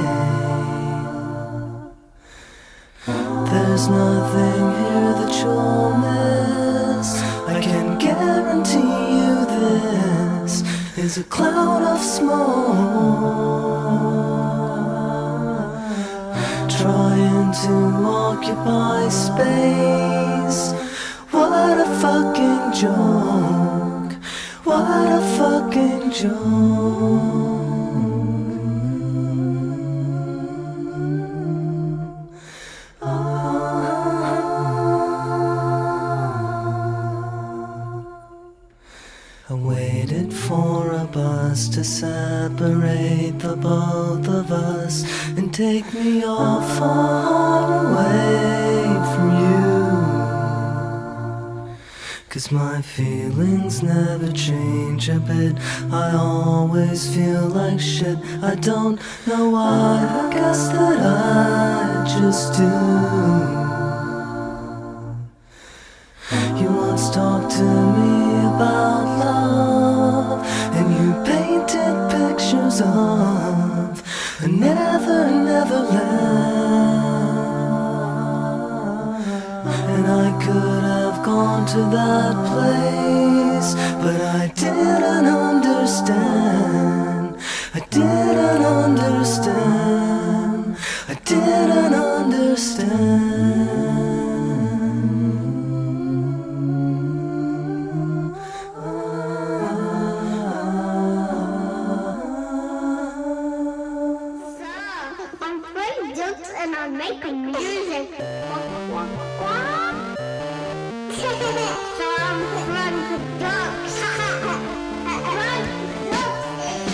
There's nothing here that you'll miss. I can guarantee you this is a cloud of smoke trying to occupy space. What a fucking joke. What a fucking joke. I waited for a bus to separate the both of us and take me all far away from you. 'Cause my feelings never change a bit. I always feel like shit. I don't know why, I guess that I just do. You once talked to me about love, and you painted pictures of a never land. And I could have gone to that place, but I didn't understand. I didn't understand. I didn't understand. And I'm making music. So I'm running to ducks. Run, ducks.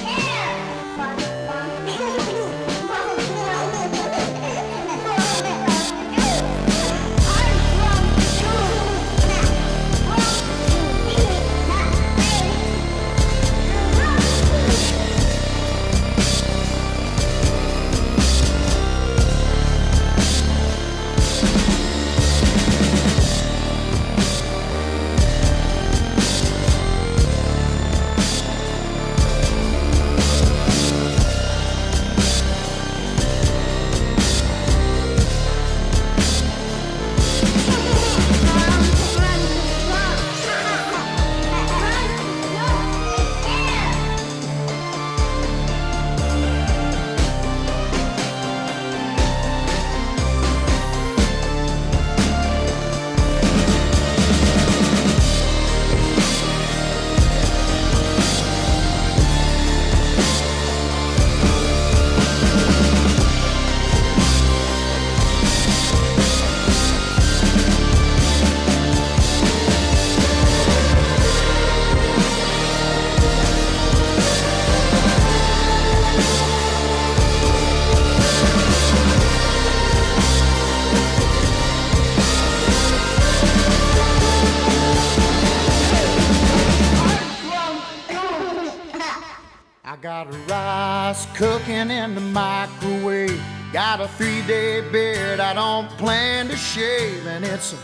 Got rice cooking in the microwave. Got a 3-day beard I don't plan to shave. And it's a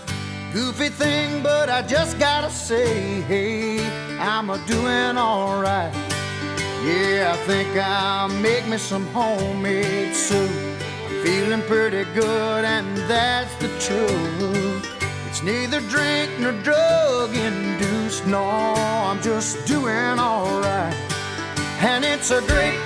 goofy thing, but I just gotta say, hey, I'm a doing alright. Yeah, I think I'll make me some homemade soup. I'm feeling pretty good, and that's the truth. It's neither drink nor drug induced. No, I'm just doing alright. And it's a great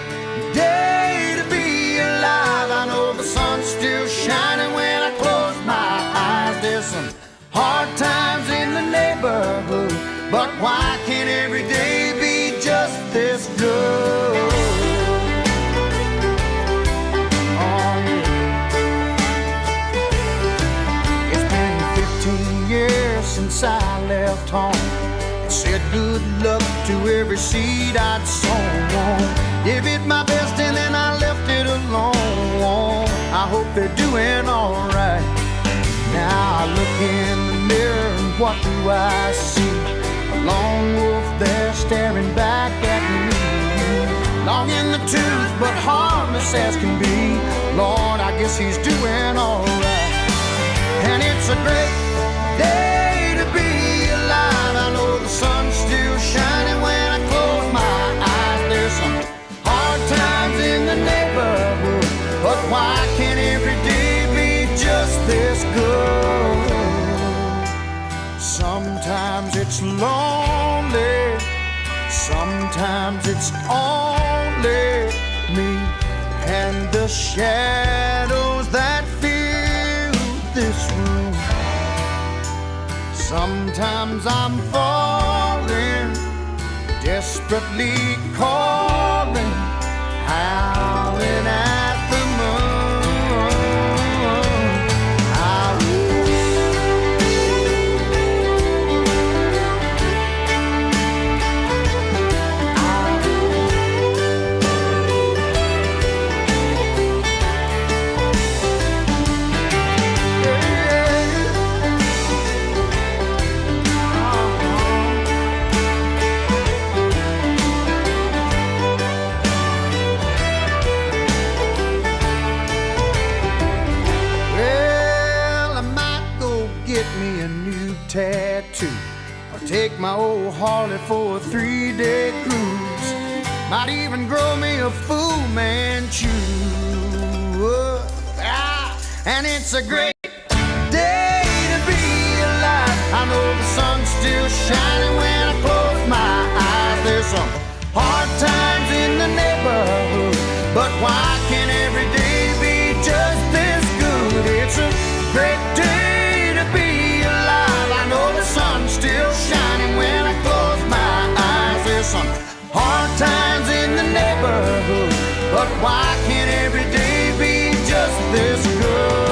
day to be alive. I know the sun's still shining when I close my eyes. There's some hard times in the neighborhood, but why can't every day be just this good? Oh, yeah. It's been 15 years since I left home. Said good luck to every seed I'd sown. Gave it my best and then I left it alone. I hope they're doing alright. Now I look in the mirror and what do I see? A lone wolf there staring back at me. Long in the tooth but harmless as can be. Lord, I guess he's doing alright. And it's a great day to be alive. I know the sun's still shining when I close my eyes. There's some hard times in the neighborhood, but why can't every day be just this good? Sometimes it's lonely, sometimes it's only me and the shadows that fill this room. Sometimes I'm falling, desperately calling, howling at the moon. Tattoo, or take my old Harley for a 3-day cruise. Might even grow me a Fu Manchu. And it's a great day to be alive. I know the sun's still shining when I close my eyes. There's some hard times in the neighborhood, but why can't every day be just this good? It's a great day to be alive. I know the sun's still shining when I close my eyes. There's some hard times in the neighborhood, but why can't every day be just this good?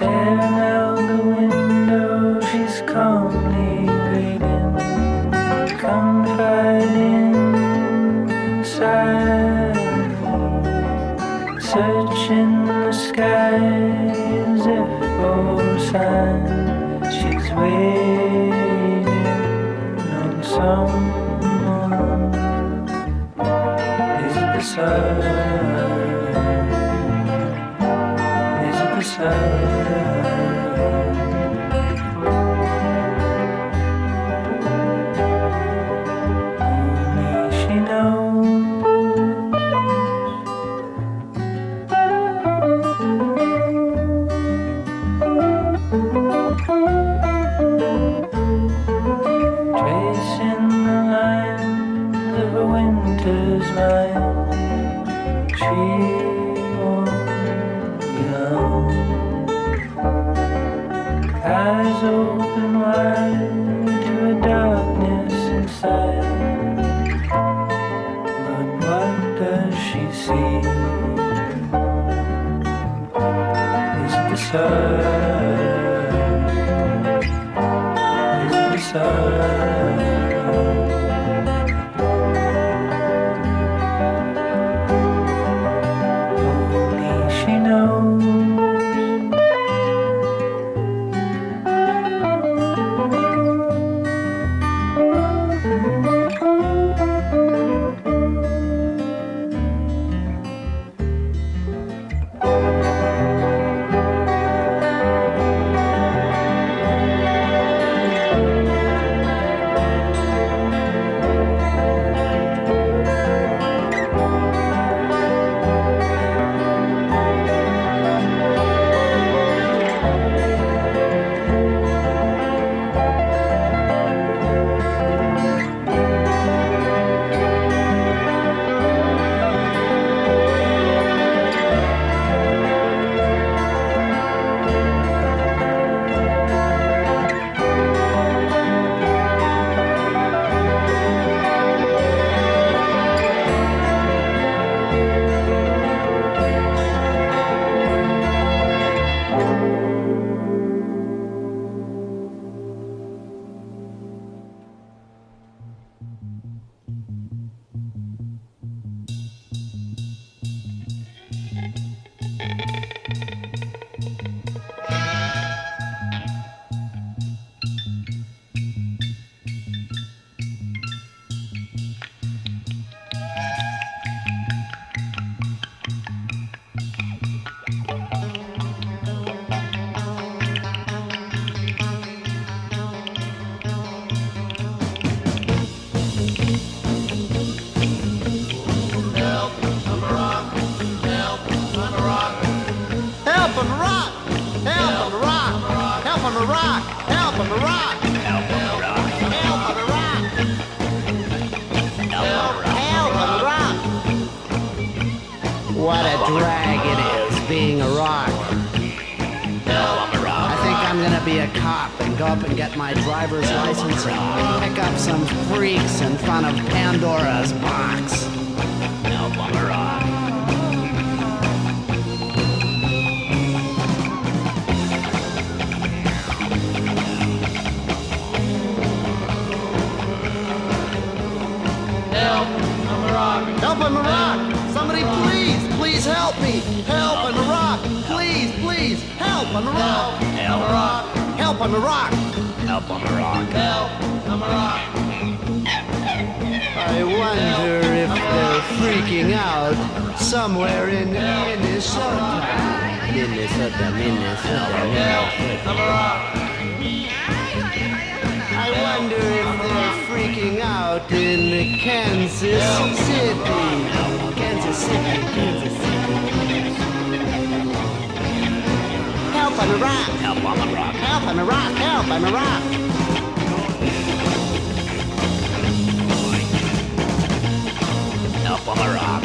Staring out the window, she's calmly waiting, confiding, silently, searching the skies if for signs. She's waiting on someone. Is it the sun? Is it the sun? Eyes open wide to a darkness inside. But what does she see? Is it the sun? Is it the sun? Only she knows. What a drag it is being a rock. I think I'm gonna be a cop and go up and get my driver's license and pick up some freaks in front of Pandora's box. Help, I'm a rock. Help, I'm a rock. Help, I'm a rock. Somebody please help me. Help, I'm a rock. Please, help, I'm a rock. Help, I'm a rock. Help, I'm a rock. Help, I'm a rock. Help, I'm a rock. I wonder if they're freaking out somewhere in Minnesota. Minnesota. I'm a rock. I wonder if they're freaking out in Kansas City. Kansas City. Help, I'm a rock. Help, I'm a rock. Help, I'm a rock. Help, I'm a rock. Help, I'm a rock.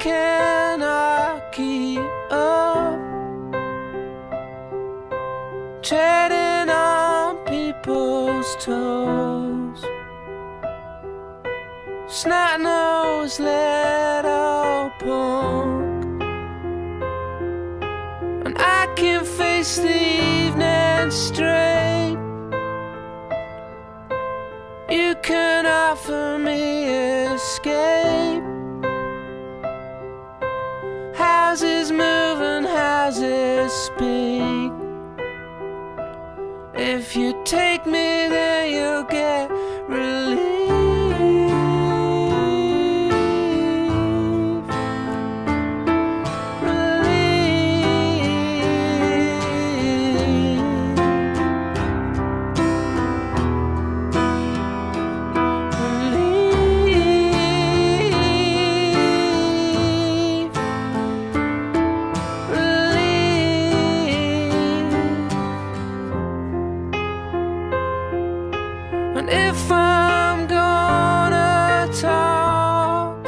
cannot keep up, treading on people's toes. Snot-nosed little punk, and I can face the evening straight. You can offer me escape. Houses move and houses speak. If you take me, then you'll get relief. And if I'm gonna talk,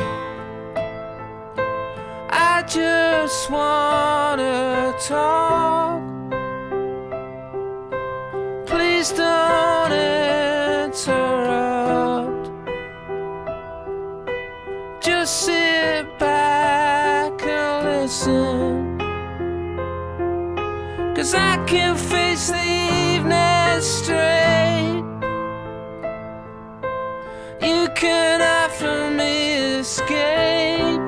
I just wanna talk. Please don't interrupt. Just sit back and listen, 'cause I can face the evening straight. You can offer me escape.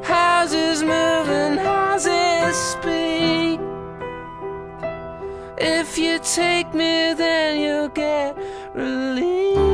Houses move and houses speak. If you take me, then you'll get relief.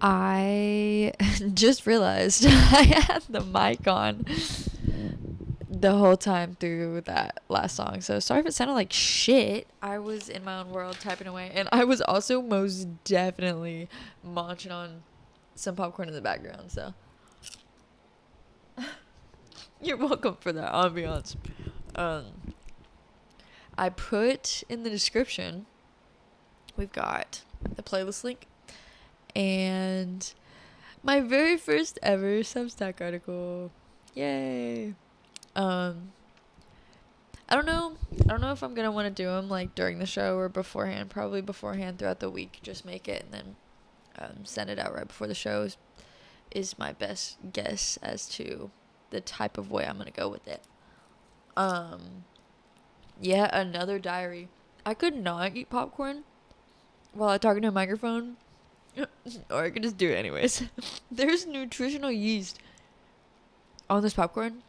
I just realized I had the mic on the whole time through that last song. So sorry if it sounded like shit. I was in my own world typing away. And I was also most definitely munching on some popcorn in the background. So you're welcome for that ambiance. I put in the description, we've got the playlist link and my very first ever Substack article. Yay. I don't know if I'm gonna want to do them like during the show or beforehand. Probably beforehand throughout the week. Just make it and then send it out right before the show is my best guess as to the type of way I'm gonna go with it. Yeah, another diary. I could not eat popcorn while I talk into a microphone. Or I could just do it anyways. There's nutritional yeast on this popcorn.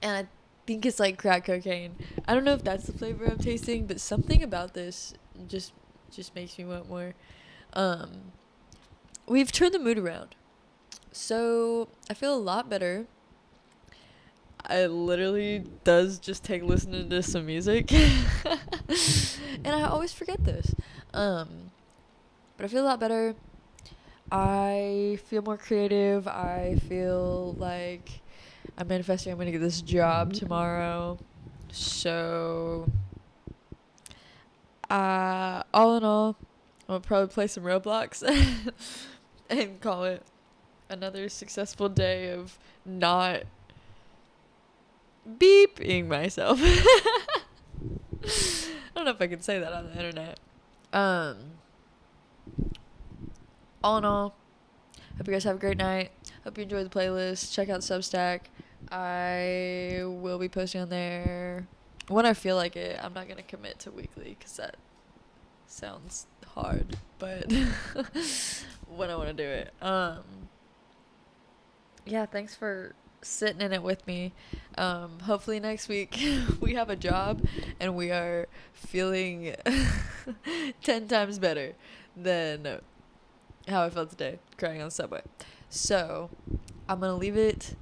And I think it's like crack cocaine. I don't know if that's the flavor I'm tasting, but something about this just makes me want more. We've turned the mood around. So I feel a lot better. I literally does just take listening to some music. And I always forget this. But I feel a lot better. I feel more creative. I feel like I'm manifesting I'm going to get this job tomorrow. So, all in all, I'll probably play some Roblox and call it another successful day of not beeping myself. I don't know if I can say that on the internet. All in all, hope you guys have a great night. Hope you enjoy the playlist. Check out Substack. I will be posting on there when I feel like it. I'm not going to commit to weekly because that sounds hard, but when I want to do it. Yeah, thanks for sitting in it with me. Hopefully next week we have a job and we are feeling 10 times better than how I felt today crying on the subway. So I'm gonna leave it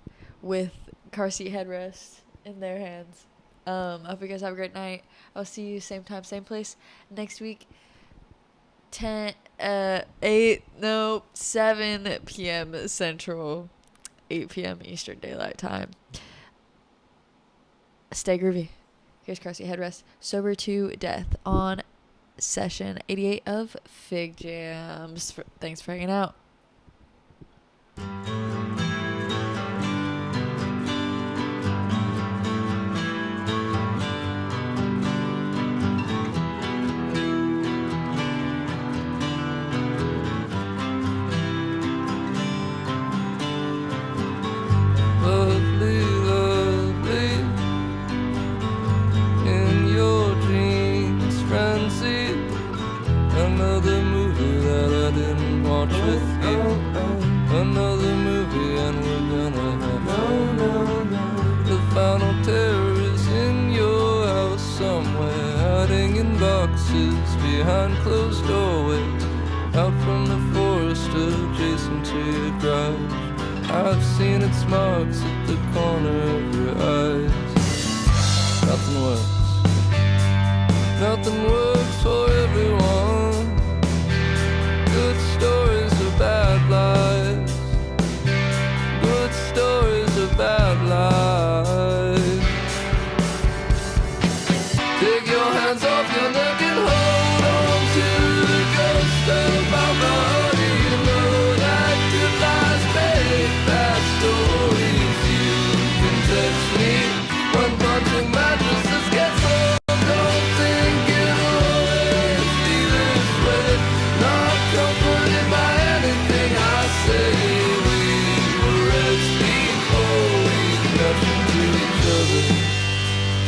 with car seat headrest in their hands. I hope you guys have a great night. I'll see you same time, same place next week. 7 p.m. Central, 8 p.m. Eastern Daylight Time. Stay groovy. Here's car seat headrest. Sober to Death on session 88 of Figjams. Thanks for hanging out. Lovely, lovely, in your dreams, frenzy. Another movie that I didn't watch with you. Another movie and we're gonna have fun. The final terror is in your house somewhere, hiding in boxes behind closed doorways, out from the forest adjacent to your garage. I've seen its marks at the corner of your eyes. Nothing works. Nothing works for everyone. Good stories are bad lies. Good stories are bad lies. Take your hands off your neck and hold on to the ghost of my body. You know that good lies make bad stories. You can text me when punching mattresses get old. Don't think it'll always be this way. Not comforted by anything I say. We were rest before we got into each other.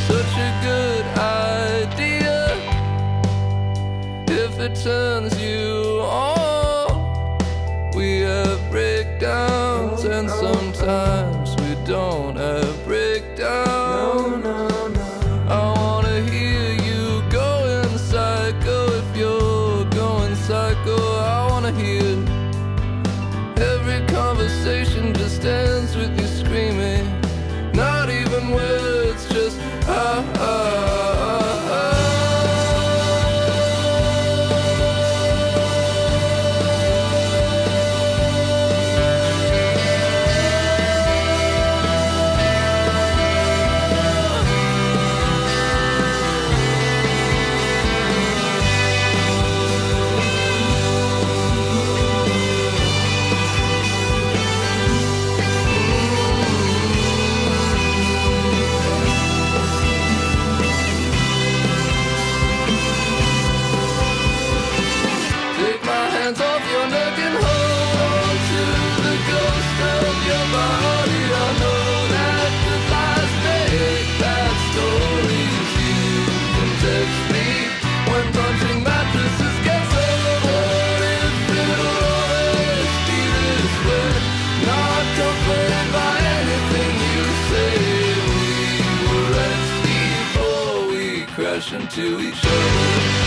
Such a good idea if it turns you on. We have breakdowns and sometimes we don't have breakdowns. I wanna hear you going psycho if you're going psycho. I wanna hear every conversation just ends with you screaming. Not even words, just ah ah ah ah. Take my hands off your neck and hold on to the ghost of your body. I know that the lies make bad stories. You can text me when punching mattresses gets old. What if it'll always be this way? Not comforted by anything you say. We were rest before we crash into each other.